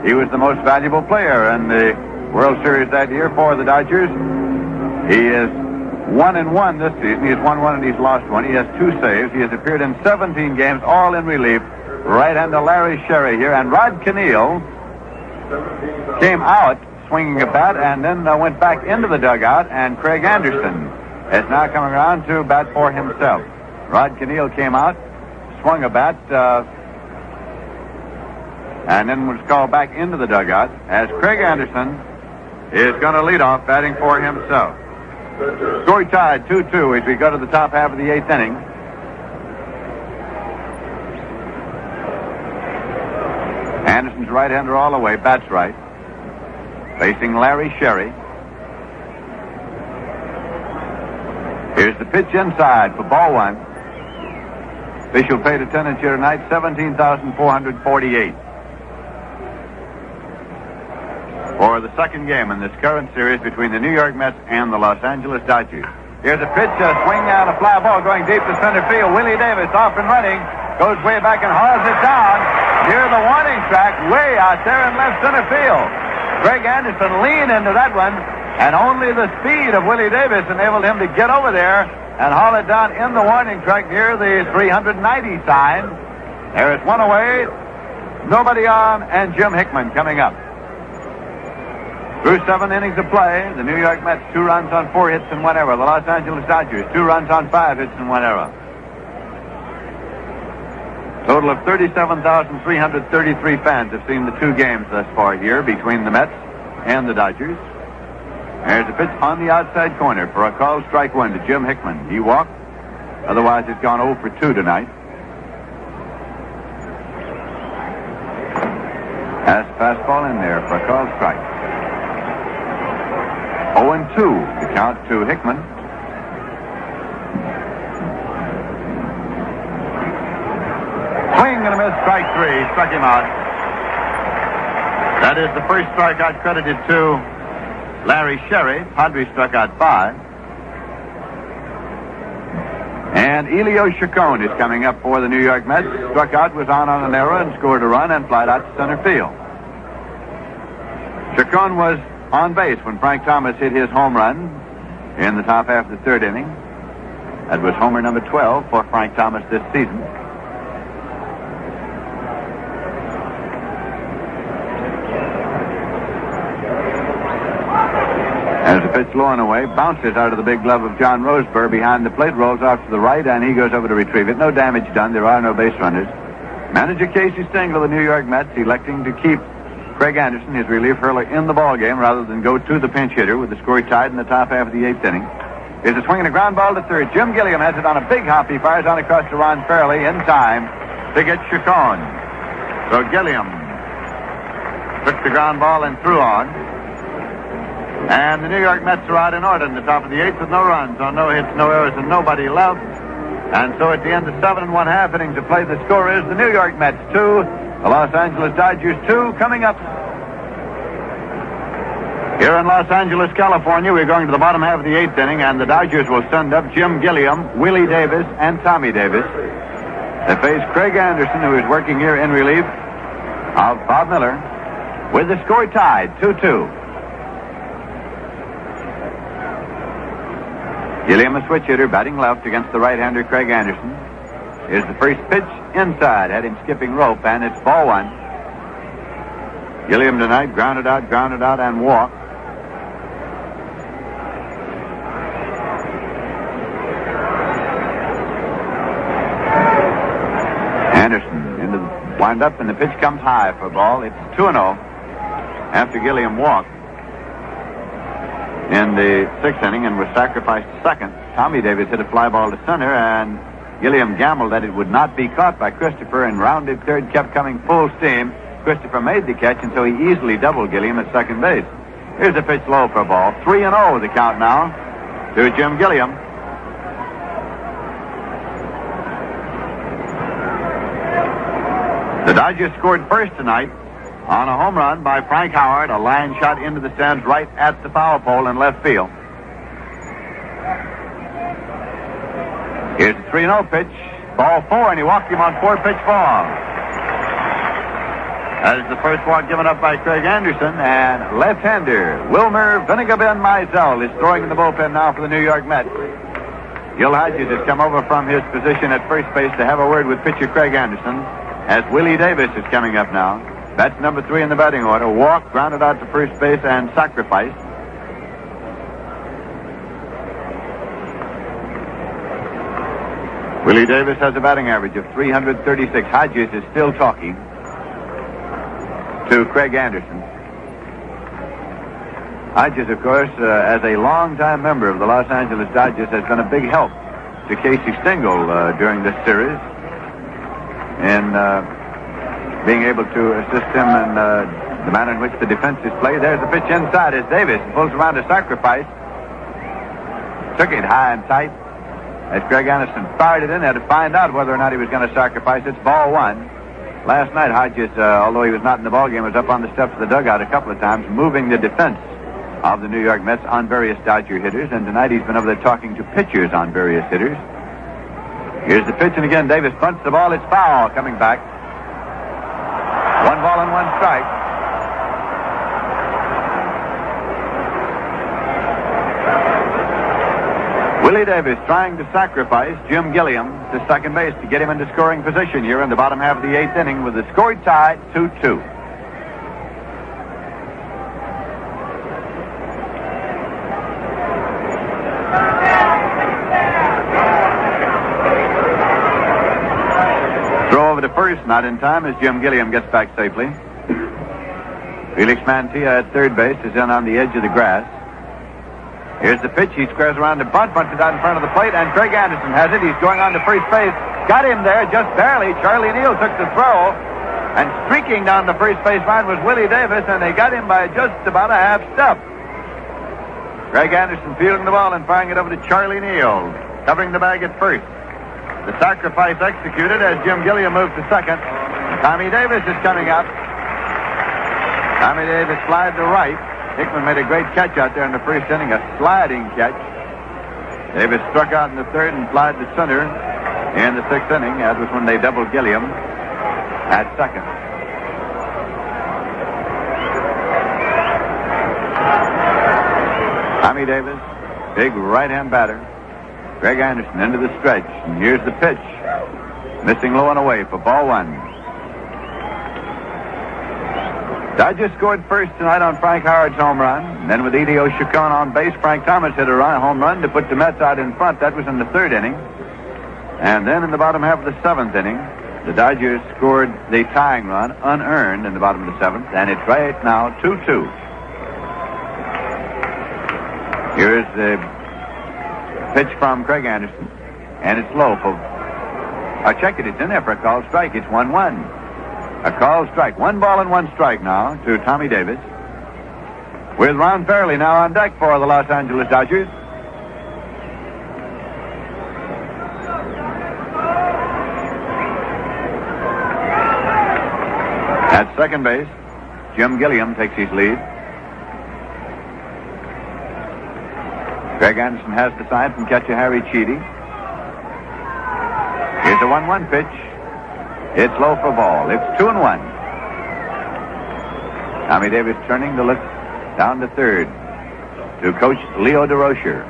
He was the most valuable player in the World Series that year for the Dodgers. He is 1-1 this season. He has won 1 and he's lost 1. He has 2 saves. He has appeared in 17 games, all in relief. Right-hander Larry Sherry here. And Rod Keneal came out swinging a bat and then went back into the dugout. And Craig Anderson is now coming around to bat for himself. Rod Keneal came out, swung a bat, and then was called back into the dugout as Craig Anderson is going to lead off batting for himself. Score tied 2-2 as we go to the top half of the 8th inning. Anderson's right-hander all the way, bats right. Facing Larry Sherry. Here's the pitch inside for ball 1. Official paid attendance here tonight, 17,448. For the second game in this current series between the New York Mets and the Los Angeles Dodgers. Here's a pitch, a swing down, a fly ball going deep to center field. Willie Davis off and running, goes way back and hauls it down near the warning track, way out there in left center field. Craig Anderson leaned into that one, and only the speed of Willie Davis enabled him to get over there and haul it down in the warning track near the 390 sign. There is 1 away, nobody on, and Jim Hickman coming up. Through 7 innings of play, the New York Mets 2 runs on 4 hits and 1 error. The Los Angeles Dodgers 2 runs on 5 hits and 1 error. Total of 37,333 fans have seen the 2 games thus far here between the Mets and the Dodgers. There's a pitch on the outside corner for a called strike 1 to Jim Hickman. He walked. Otherwise, it's gone 0 for 2 tonight. Has fastball in there for a called strike. 0-2 to count to Hickman. Swing and a miss, strike 3. Struck him out. That is the first strikeout credited to Larry Sherry. Padres struck out 5. And Elio Chacon is coming up for the New York Mets. Struck out, was on an error, and scored a run and flied out to center field. Chacon was on base when Frank Thomas hit his home run in the top half of the third inning. That was homer number 12 for Frank Thomas this season. As the pitch low and away, bounces out of the big glove of John Roseburg behind the plate, rolls off to the right, and he goes over to retrieve it. No damage done. There are no base runners. Manager Casey Stengel of the New York Mets electing to keep Craig Anderson, his relief hurler, in the ballgame rather than go to the pinch hitter with the score tied in the top half of the 8th inning. Here's a swing and a ground ball to third. Jim Gilliam has it on a big hop. He fires on across to Ron Fairley in time to get Chacon. So Gilliam took the ground ball and threw on. And the New York Mets are out in order in the top of the 8th with no runs, on no hits, no errors, and nobody left. And so at the end of 7 1/2 innings of play, the score is the New York Mets 2, the Los Angeles Dodgers 2. Coming up here in Los Angeles, California, we're going to the bottom half of the 8th inning, and the Dodgers will send up Jim Gilliam, Willie Davis, and Tommy Davis. They face Craig Anderson, who is working here in relief of Bob Miller, with the score tied 2-2. Gilliam, a switch hitter, batting left against the right-hander Craig Anderson. Here's the first pitch inside, had him skipping rope, and it's ball 1. Gilliam tonight grounded out, and walked. Anderson into the wind-up, and the pitch comes high for a ball. It's 2-0 after Gilliam walked in the 6th inning and was sacrificed to second. Tommy Davis hit a fly ball to center, and Gilliam gambled that it would not be caught by Christopher, and rounded third, kept coming full steam. Christopher made the catch, and so he easily doubled Gilliam at second base. Here's a pitch low for a ball. 3-0 the count now to Jim Gilliam. The Dodgers scored first tonight on a home run by Frank Howard, a line shot into the stands right at the foul pole in left field. Here's a 3-0 pitch, ball 4, and he walked him on 4-pitch ball. That is the first walk given up by Craig Anderson, and left-hander Wilmer Vinegar-Ben Mizell is throwing in the bullpen now for the New York Mets. Gil Hodges has come over from his position at first base to have a word with pitcher Craig Anderson, as Willie Davis is coming up now. That's number 3 in the batting order. Walked, grounded out to first base, and sacrificed. Willie Davis has a batting average of 336. Hodges is still talking to Craig Anderson. Hodges, of course, as a longtime member of the Los Angeles Dodgers, has been a big help to Casey Stengel during this series in being able to assist him in the manner in which the defense is played. There's the pitch inside as Davis pulls around to sacrifice. Took it high and tight. As Craig Anderson fired it in, had to find out whether or not he was going to sacrifice. It's ball 1. Last night, Hodges, although he was not in the ballgame, was up on the steps of the dugout a couple of times, moving the defense of the New York Mets on various Dodger hitters, and tonight he's been over there talking to pitchers on various hitters. Here's the pitch, and again, Davis bunts the ball. It's foul coming back. 1 ball and 1 strike. Willie Davis trying to sacrifice Jim Gilliam to second base to get him into scoring position here in the bottom half of the 8th inning with the score tied 2-2. Throw over to first, not in time as Jim Gilliam gets back safely. Felix Mantilla at third base is in on the edge of the grass. Here's the pitch. He squares around to bunt, bunts it out in front of the plate, and Craig Anderson has it. He's going on to first base. Got him there just barely. Charlie Neal took the throw, and streaking down the first base line was Willie Davis, and they got him by just about a half step. Craig Anderson fielding the ball and firing it over to Charlie Neal, covering the bag at first. The sacrifice executed as Jim Gilliam moves to second. Tommy Davis is coming up. Tommy Davis flied to right. Hickman made a great catch out there in the first inning, a sliding catch. Davis struck out in the third and flied to center in the sixth inning. That was when they doubled Gilliam at second. Tommy Davis, big right-hand batter. Greg Anderson into the stretch. And here's the pitch. Missing low and away for ball one. Dodgers scored first tonight on Frank Howard's home run. And then with Edie Chacon on base, Frank Thomas hit a home run to put the Mets out in front. That was in the third inning. And then in the bottom half of the seventh inning, the Dodgers scored the tying run, unearned, in the bottom of the seventh. And it's right now 2-2. Here's the pitch from Craig Anderson. And it's low for... check it. It's in there for a called strike. It's 1-1. A called strike. 1 ball and 1 strike now to Tommy Davis. With Ron Fairley now on deck for the Los Angeles Dodgers. At second base, Jim Gilliam takes his lead. Greg Anderson has the sign from catcher Harry Cheedy. Here's a 1-1 pitch. It's low for ball. It's 2-1. Tommy Davis turning to look down to third to Coach Leo DeRocher.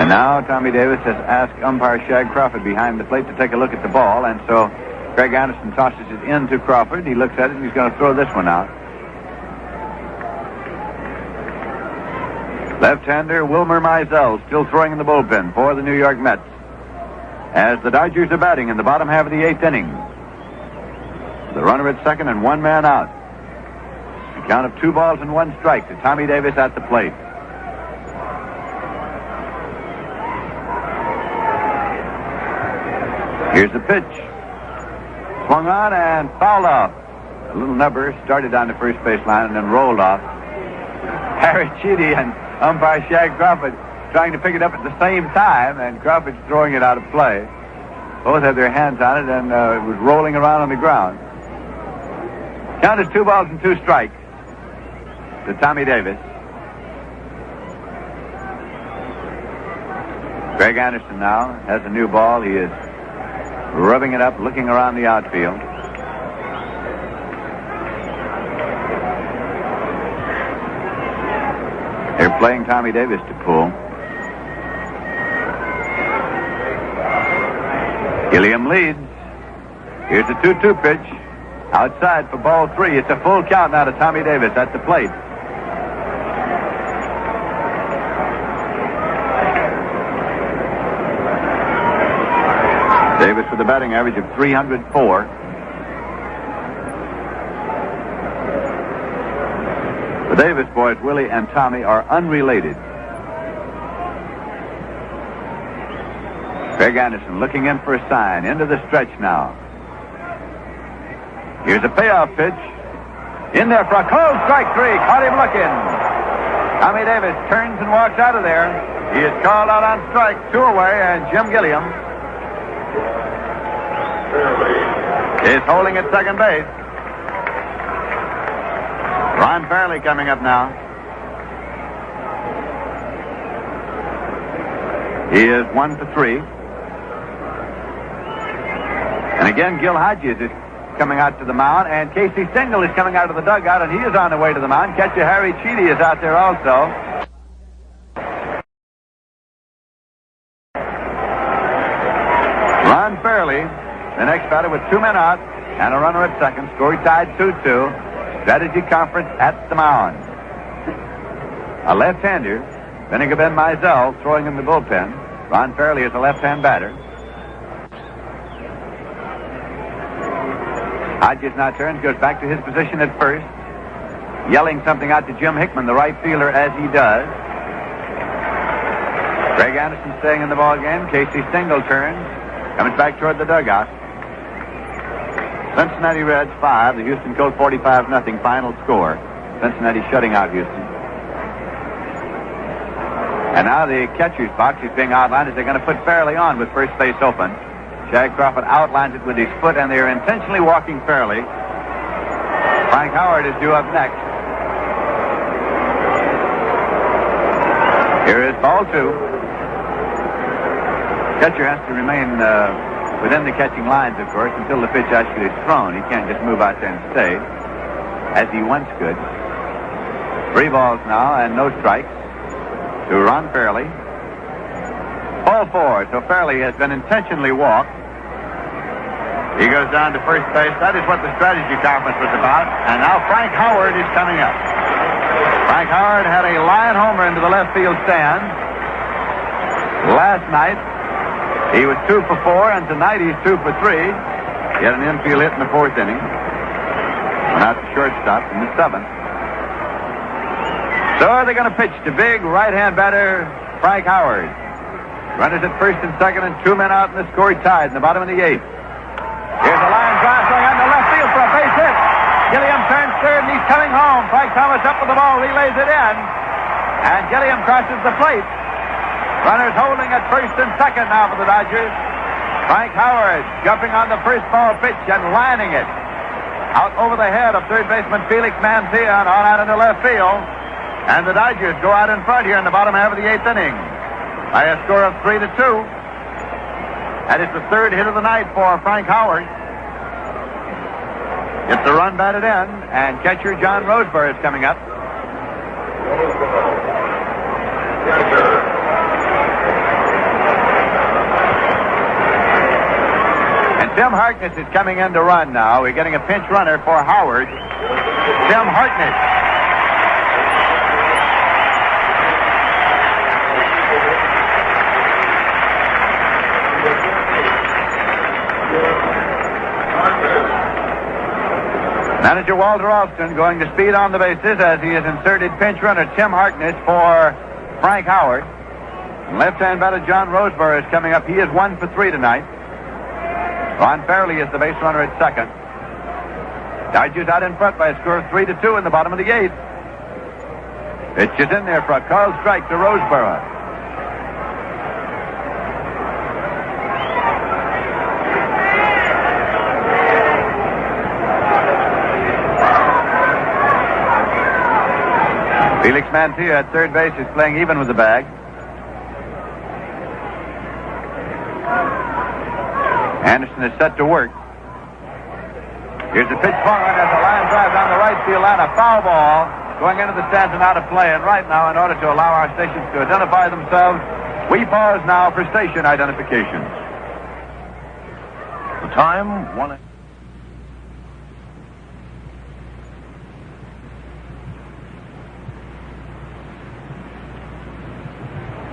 And now Tommy Davis has asked umpire Shag Crawford behind the plate to take a look at the ball, and so Greg Anderson tosses it in to Crawford. He looks at it and he's going to throw this one out. Left-hander Wilmer Mizell still throwing in the bullpen for the New York Mets as the Dodgers are batting in the bottom half of the eighth inning. The runner at second and 1 man out. A count of 2 balls and 1 strike to Tommy Davis at the plate. Here's the pitch. Swung on and fouled off. A little nubber started on the first base line and then rolled off. Harry Cheedy and umpire Shag Crawford trying to pick it up at the same time, and Crawford's throwing it out of play. Both had their hands on it, and it was rolling around on the ground. Count is 2 balls and 2 strikes to Tommy Davis. Greg Anderson now has a new ball. He is rubbing it up, looking around the outfield. They're playing Tommy Davis to pull. Gilliam leads. Here's the 2-2 pitch. Outside for ball 3. It's a full count now to Tommy Davis at the plate. Davis with a batting average of 304. The Davis boys, Willie and Tommy, are unrelated. Greg Anderson looking in for a sign. Into the stretch now. Here's a payoff pitch. In there for a cold strike 3. Caught him looking. Tommy Davis turns and walks out of there. He is called out on strike. 2 away, and Jim Gilliam is holding at second base. Ron Fairley coming up now. He is 1 for 3. And again, Gil Hodges is coming out to the mound, and Casey Stengel is coming out of the dugout, and he is on the way to the mound. Catcher Harry Cheedy is out there also. Ron Fairley, the next batter with 2 men out and a runner at second. Score tied 2-2. Strategy conference at the mound. A left-hander, Vinegar Ben Mizell, throwing in the bullpen. Ron Fairley is a left-hand batter. Hodges now turns, goes back to his position at first, yelling something out to Jim Hickman, the right fielder, as he does. Greg Anderson staying in the ball game. Casey Stengel turns, comes back toward the dugout. Cincinnati Reds 5, the Houston Colts 45-0 final score. Cincinnati shutting out Houston. And now the catcher's box is being outlined as they're going to put Fairley on with first base open. Shag Crawford outlines it with his foot, and they are intentionally walking fairly. Frank Howard is due up next. Here is ball 2. Catcher has to remain within the catching lines, of course, until the pitch actually is thrown. He can't just move out there and stay, as he once could. 3 balls now and no strikes to Ron Fairley. Ball 4. So Fairley has been intentionally walked. He goes down to first base. That is what the strategy conference was about. And now Frank Howard is coming up. Frank Howard had a line homer into the left field stand last night. He was 2 for 4, and tonight he's 2 for 3. He had an infield hit in the 4th inning. Went out to shortstop in the 7th. So they're going to pitch to big right-hand batter Frank Howard. Runners at first and second, and 2 men out, and the score tied in the bottom of the 8th. Here's a line drive going on the left field for a base hit. Gilliam turns third, and he's coming home. Frank Thomas up with the ball, relays it in, and Gilliam crosses the plate. Runners holding at first and second now for the Dodgers. Frank Howard jumping on the first ball pitch and lining it out over the head of third baseman Felix Mantilla and on out into left field. And the Dodgers go out in front here in the bottom half of the 8th inning by a score of 3-2. That is the 3rd hit of the night for Frank Howard. Gets the run batted in, and catcher John Roseborough is coming up. And Tim Harkness is coming in to run now. We're getting a pinch runner for Howard. Tim Harkness. Manager Walter Alston going to speed on the bases as he has inserted pinch runner Tim Harkness for Frank Howard. Left-hand batter John Roseborough is coming up. He is 1 for 3 tonight. Ron Fairley is the base runner at second. Dodgers out in front by a score of 3-2 in the bottom of the 8th. Pitch is in there for a called strike to Roseborough. Felix Mantilla at third base is playing even with the bag. Anderson is set to work. Here's a pitch swung on as a line drive down the right field line. A foul ball going into the stands and out of play. And right now, in order to allow our stations to identify themselves, we pause now for station identification. The time, 1.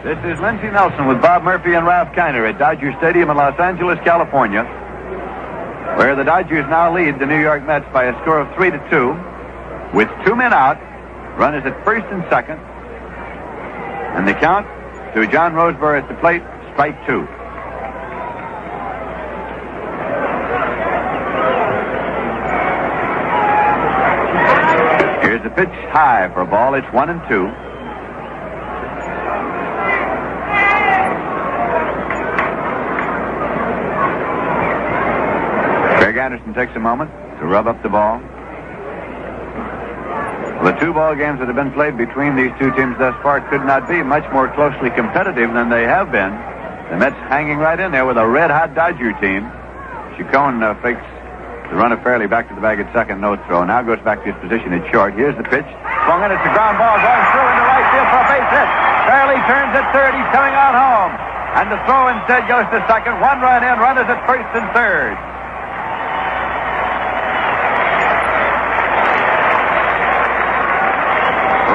This is Lindsey Nelson with Bob Murphy and Ralph Kiner at Dodger Stadium in Los Angeles, California, where the Dodgers now lead the New York Mets by a score of 3-2. With 2 men out, runners at first and second, and the count to John Roseborough at the plate, strike 2. Here's a pitch high for a ball. It's 1-2. Anderson takes a moment to rub up the ball. The 2 ball games that have been played between these two teams thus far could not be much more closely competitive than they have been. The Mets hanging right in there with a red-hot Dodger team. Chacon fakes the run of Fairley back to the bag at second, no throw. Now goes back to his position at short. Here's the pitch. Swung in, it's a ground ball going through into right field for a base hit. Fairley turns at third. He's coming on home. And the throw instead goes to second. 1 run in, runners at first and third.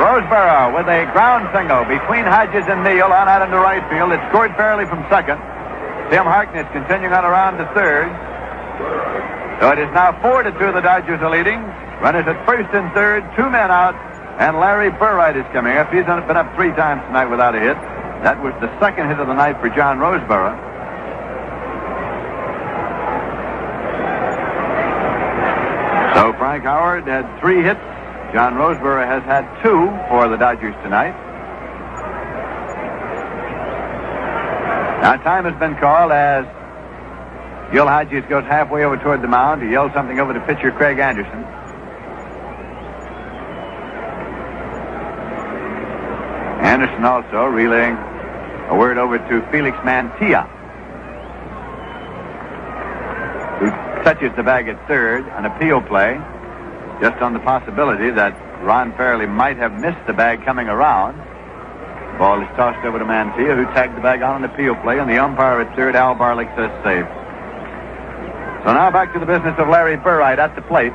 Roseborough with a ground single between Hodges and Neal on out into right field. It scored Fairley from second. Tim Harkness continuing on around to third. So it is now 4-2 the Dodgers are leading. Runners at first and third, 2 men out, and Larry Burright is coming up. He's been up 3 times tonight without a hit. That was the 2nd hit of the night for John Roseborough. So Frank Howard had 3 hits. John Roseborough has had 2 for the Dodgers tonight. Now time has been called as Gil Hodges goes halfway over toward the mound to yell something over to pitcher Craig Anderson. Anderson also relaying a word over to Felix Mantilla, who touches the bag at third, an appeal play, just on the possibility that Ron Fairley might have missed the bag coming around. The ball is tossed over to Mantilla, who tagged the bag on an appeal play, and the umpire at third, Al Barlick, says safe. So now back to the business of Larry Burright at the plate.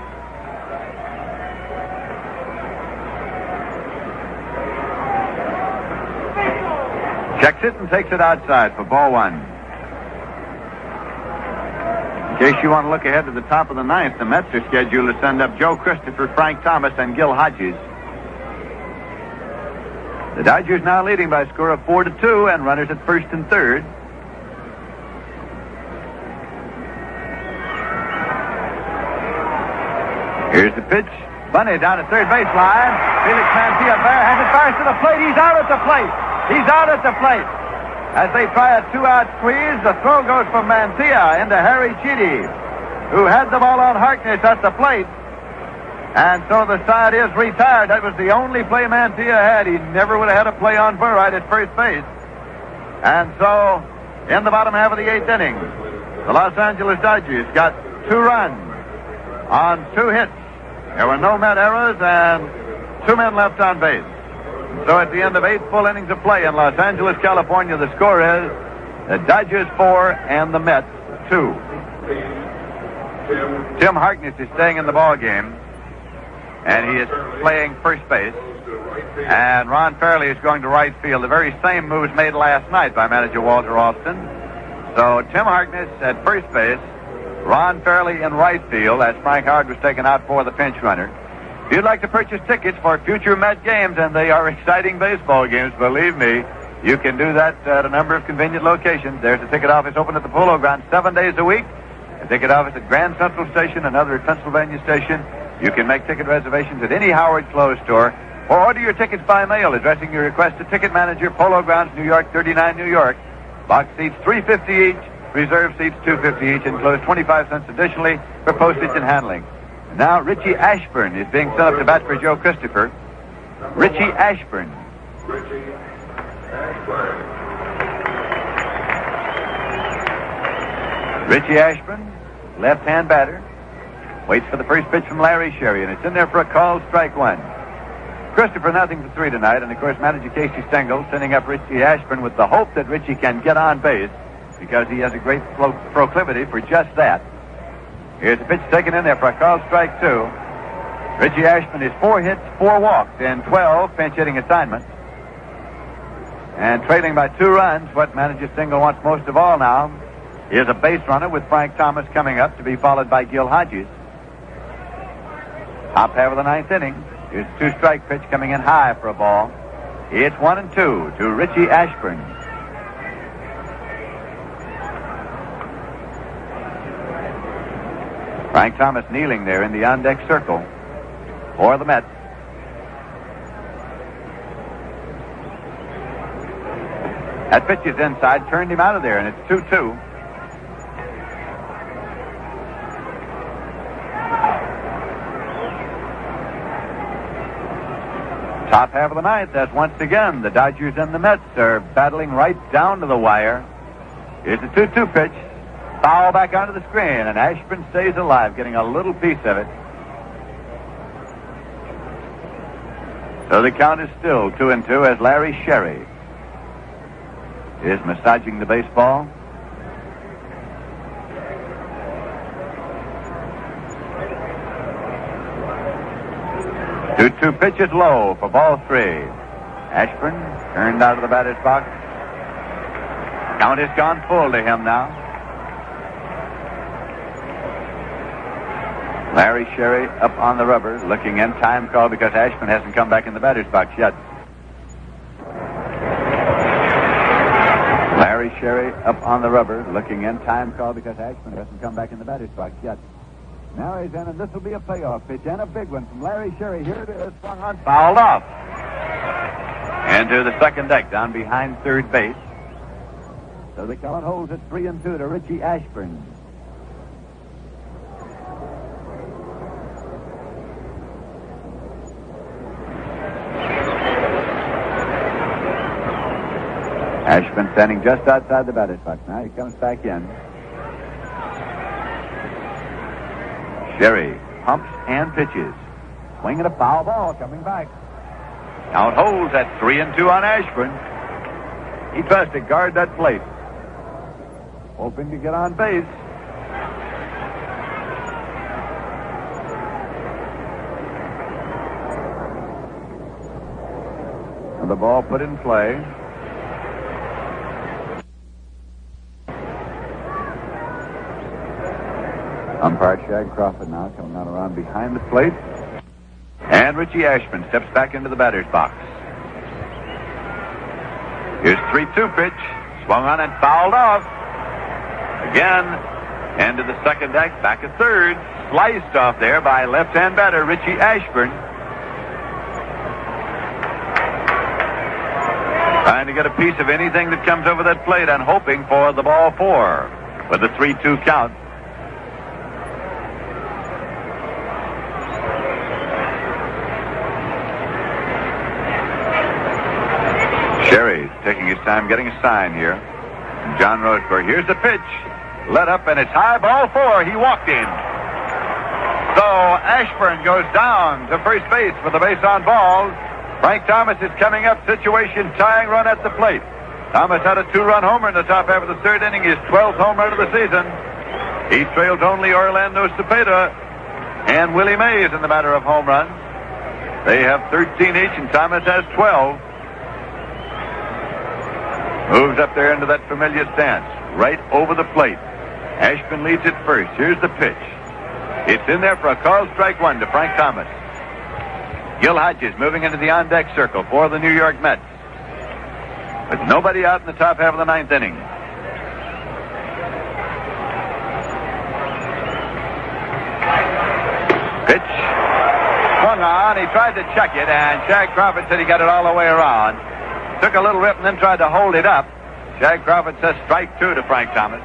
Checks it and takes it outside for ball one. In case you want to look ahead to the top of the ninth, the Mets are scheduled to send up Joe Christopher, Frank Thomas, and Gil Hodges. The Dodgers now leading by a score of 4-2, and runners at first and third. Here's the pitch. Bunny down at third baseline. Felix Mantilla has it, fires to the plate. He's out at the plate. He's out at the plate. As they try a two-out squeeze, the throw goes from Mantilla into Harry Chidi, who had the ball on Harkness at the plate. And so the side is retired. That was the only play Mantilla had. He never would have had a play on Burright at first base. And so, in the bottom half of the eighth inning, the Los Angeles Dodgers got 2 runs on 2 hits. There were no Met errors and 2 men left on base. So at the end of 8 full innings of play in Los Angeles, California, the score is the Dodgers 4 and the Mets 2. Tim Harkness is staying in the ball game, and he is playing first base. And Ron Fairley is going to right field. The very same moves made last night by manager Walter Austin. So Tim Harkness at first base, Ron Fairley in right field as Frank Howard was taken out for the pinch runner. If you'd like to purchase tickets for future Met games, and they are exciting baseball games, believe me, you can do that at a number of convenient locations. There's a ticket office open at the Polo Grounds 7 days a week, a ticket office at Grand Central Station, another at Pennsylvania Station. You can make ticket reservations at any Howard Clothes store, or order your tickets by mail, addressing your request to Ticket Manager, Polo Grounds, New York, 39 New York. Box seats $3.50 each. Reserve seats $2.50 each, enclosed 25 cents additionally for postage and handling. And now Richie Ashburn is being sent up to bat for Joe Christopher. Richie Ashburn. Richie Ashburn, left-hand batter, waits for the first pitch from Larry Sherry, and it's in there for a called strike one. Christopher nothing for 3 tonight, and of course manager Casey Stengel sending up Richie Ashburn with the hope that Richie can get on base, because he has a great proclivity for just that. Here's a pitch taken in there for a called strike 2. Richie Ashburn is 4 hits, 4 walks in 12 pinch hitting assignments. And trailing by 2 runs, what manager Stengel wants most of all now is a base runner with Frank Thomas coming up, to be followed by Gil Hodges. Top half of the 9th inning. Here's a 2-strike pitch coming in high for a ball. It's 1-2 to Richie Ashburn. Frank Thomas kneeling there in the on-deck circle for the Mets. That pitch is inside, turned him out of there, and it's 2-2. Top half of the 9th, as once again the Dodgers and the Mets are battling right down to the wire. Here's the 2-2 pitch. Foul back onto the screen, and Ashburn stays alive, getting a little piece of it. So the count is still 2-2 as Larry Sherry is massaging the baseball. Two pitches low for ball 3. Ashburn turned out of the batter's box. Count has gone full to him now. Larry Sherry up on the rubber, looking in. Time call because Ashburn hasn't come back in the batter's box yet. Larry Sherry up on the rubber, looking in. Time call because Ashburn hasn't come back in the batter's box yet. Now he's in, and this will be a payoff pitch, and a big one from Larry Sherry. Here it is, swung on, fouled off. Into the second deck, down behind third base. So the count holds at 3-2 to Richie Ashburn. Ashburn standing just outside the batter's box now. He comes back in. Caray pumps and pitches. Swinging a foul ball coming back. Count holds at 3-2 on Ashburn. He tries to guard that plate. Hoping to get on base. And the ball put in play. Umpire Shag Crawford now coming out around behind the plate. And Richie Ashburn steps back into the batter's box. Here's 3-2 pitch. Swung on and fouled off. Again, end of the second act, back at third. Sliced off there by left-hand batter Richie Ashburn. Trying to get a piece of anything that comes over that plate and hoping for the ball four with the 3-2 count. Caray taking his time getting a sign here. And John Roseberg. Here's the pitch. Let up, and it's high, ball four. He walked in. So Ashburn goes down to first base with the base on balls. Frank Thomas is coming up. Situation tying run at the plate. Thomas had a 2-run homer in the top half of the third inning. His 12th home run of the season. He trailed only Orlando Cepeda and Willie Mays in the matter of home runs. They have 13 each, and Thomas has 12. Moves up there into that familiar stance, right over the plate. Ashburn leads it first. Here's the pitch. It's in there for a called strike one to Frank Thomas. Gil Hodges moving into the on-deck circle for the New York Mets. With nobody out in the top half of the ninth inning. Pitch. Swung on. He tried to check it, and Shag Crawford said he got it all the way around. Took a little rip and then tried to hold it up. Shag Crawford says strike two to Frank Thomas.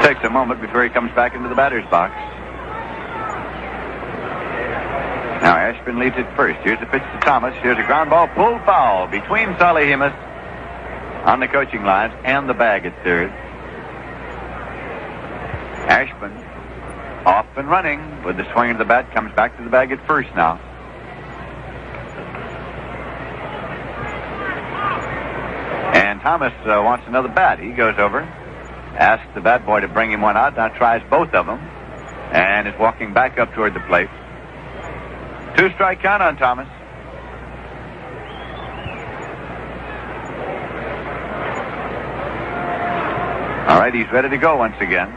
Takes a moment before he comes back into the batter's box. Now Ashburn leads it first. Here's the pitch to Thomas. Here's a ground ball pulled foul between Salihimas on the coaching lines and the bag at third. Ashburn off and running with the swing of the bat. Comes back to the bag at first now. And Thomas wants another bat. He goes over. Asks the bat boy to bring him one out. Now tries both of them. And is walking back up toward the plate. 2-strike count on Thomas. All right, he's ready to go once again.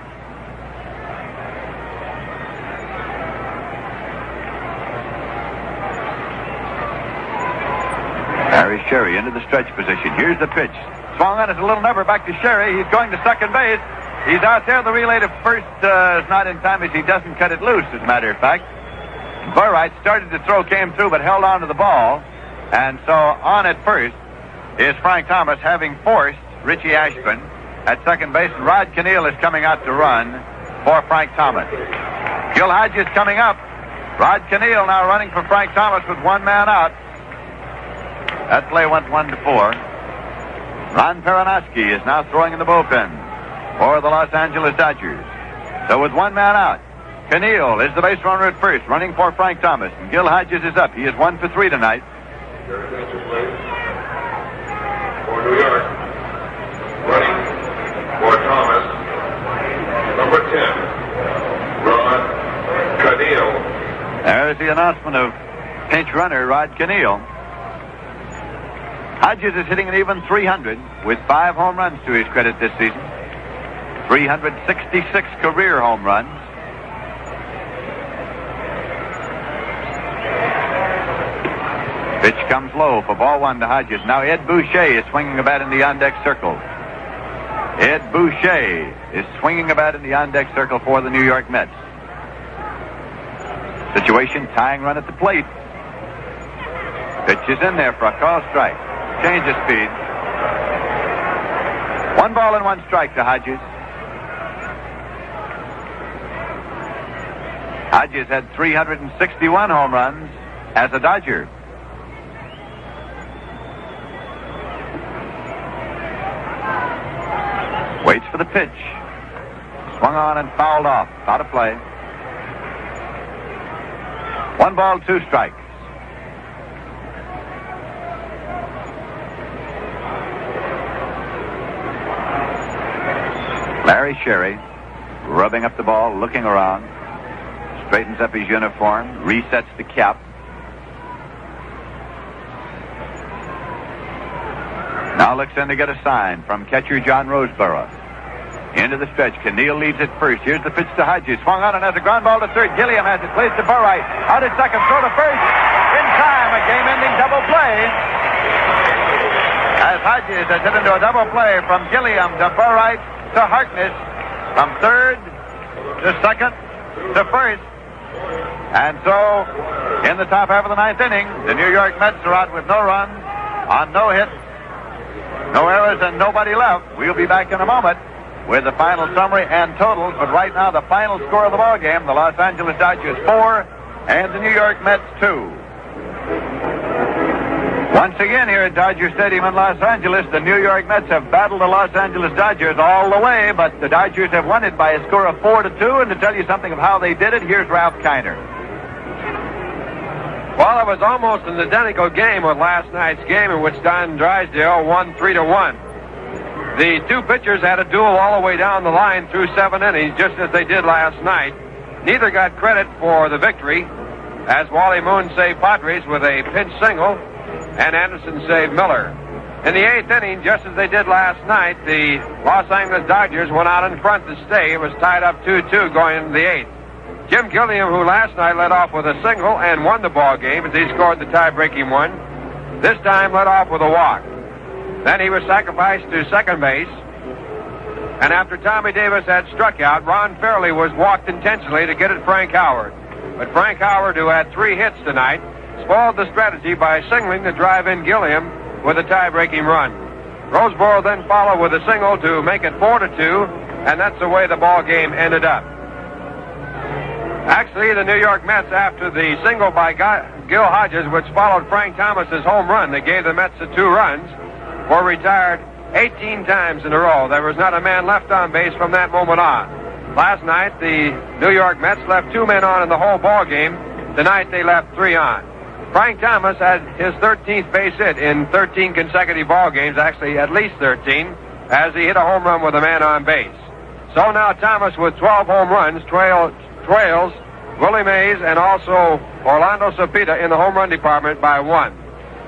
Harry Caray into the stretch position. Here's the pitch. Swung on, it's a little number back to Caray. He's going to second base. He's out there. The relay to first is not in time as he doesn't cut it loose, as a matter of fact. Burright started to throw, came through, but held on to the ball. And so on at first is Frank Thomas, having forced Richie Ashburn at second base. Rod Keneal is coming out to run for Frank Thomas. Gil Hodges coming up. Rod Keneal now running for Frank Thomas with one man out. That play went 1-4. Ron Peronoski is now throwing in the bullpen for the Los Angeles Dodgers. So with one man out, Keneal is the base runner at first, running for Frank Thomas. And Gil Hodges is up. He is 1 for 3 tonight. For New York, running for Thomas, number 10, Rod Keneal. There's the announcement of pinch runner Rod Keneal. Hodges is hitting an even .300 with 5 home runs to his credit this season. 366 career home runs. Pitch comes low for ball one to Hodges. Now Ed Boucher is swinging a bat in the on-deck circle. Ed Boucher is swinging a bat in the on-deck circle for the New York Mets. Situation tying run at the plate. Pitch is in there for a call strike. Change of speed. 1 ball and 1 strike to Hodges. Hodges had 361 home runs as a Dodger. Waits for the pitch. Swung on and fouled off. Out of play. 1 ball, 2 strikes. Larry Sherry, rubbing up the ball, looking around, straightens up his uniform, resets the cap. Now looks in to get a sign from catcher John Roseborough. Into the stretch. Keneal leads at first. Here's the pitch to Hodges. Swung on and has a ground ball to third. Gilliam has it. Plays to Burright. Out at second. Throw to first. In time. A game-ending double play. As Hodges has hit into a double play from Gilliam to Burright to Harkness. From third to second to first. And so, in the top half of the 9th inning, the New York Mets are out with no runs, on no hits, no errors, and nobody left. We'll be back in a moment with the final summary and totals. But right now, the final score of the ball game: the Los Angeles Dodgers 4 and the New York Mets 2. Once again, here at Dodger Stadium in Los Angeles, the New York Mets have battled the Los Angeles Dodgers all the way, but the Dodgers have won it by a score of 4-2. And to tell you something of how they did it, here's Ralph Kiner. Well, it was almost an identical game with last night's game, in which Don Drysdale won 3-1. The two pitchers had a duel all the way down the line through 7 innings, just as they did last night. Neither got credit for the victory, as Wally Moon saved Padres with a pinch single, and Anderson saved Miller. In the 8th inning, just as they did last night, the Los Angeles Dodgers went out in front to stay. It was tied up 2-2 going into the 8th. Jim Gilliam, who last night led off with a single and won the ball game as he scored the tie-breaking one, this time led off with a walk. Then he was sacrificed to second base, and after Tommy Davis had struck out, Ron Fairley was walked intentionally to get at Frank Howard. But Frank Howard, who had 3 hits tonight, spoiled the strategy by singling to drive in Gilliam with a tie-breaking run. Roseborough then followed with a single to make it 4-2, and that's the way the ball game ended up. Actually, the New York Mets, after the single by Gil Hodges, which followed Frank Thomas's home run that gave the Mets the 2 runs, were retired 18 times in a row. There was not a man left on base from that moment on. Last night, the New York Mets left 2 men on in the whole ball game. Tonight, they left 3 on. Frank Thomas had his 13th base hit in 13 consecutive ball games, actually at least 13, as he hit a home run with a man on base. So now Thomas, with 12 home runs, trails Willie Mays and also Orlando Cepeda in the home run department by 1.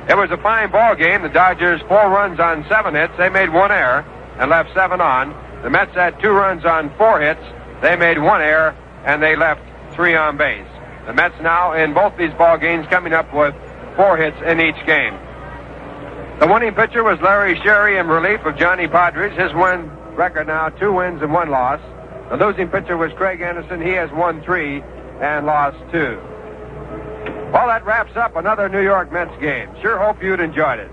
It was a fine ball game. The Dodgers 4 runs on 7 hits. They made 1 error and left 7 on. The Mets had 2 runs on 4 hits. They made 1 error and they left 3 on base. The Mets now in both these ball games coming up with 4 hits in each game. The winning pitcher was Larry Sherry in relief of Johnny Padres. His win record now 2 wins and 1 loss. The losing pitcher was Craig Anderson. He has won 3 and lost 2. Well, that wraps up another New York Mets game. Sure hope you'd enjoyed it.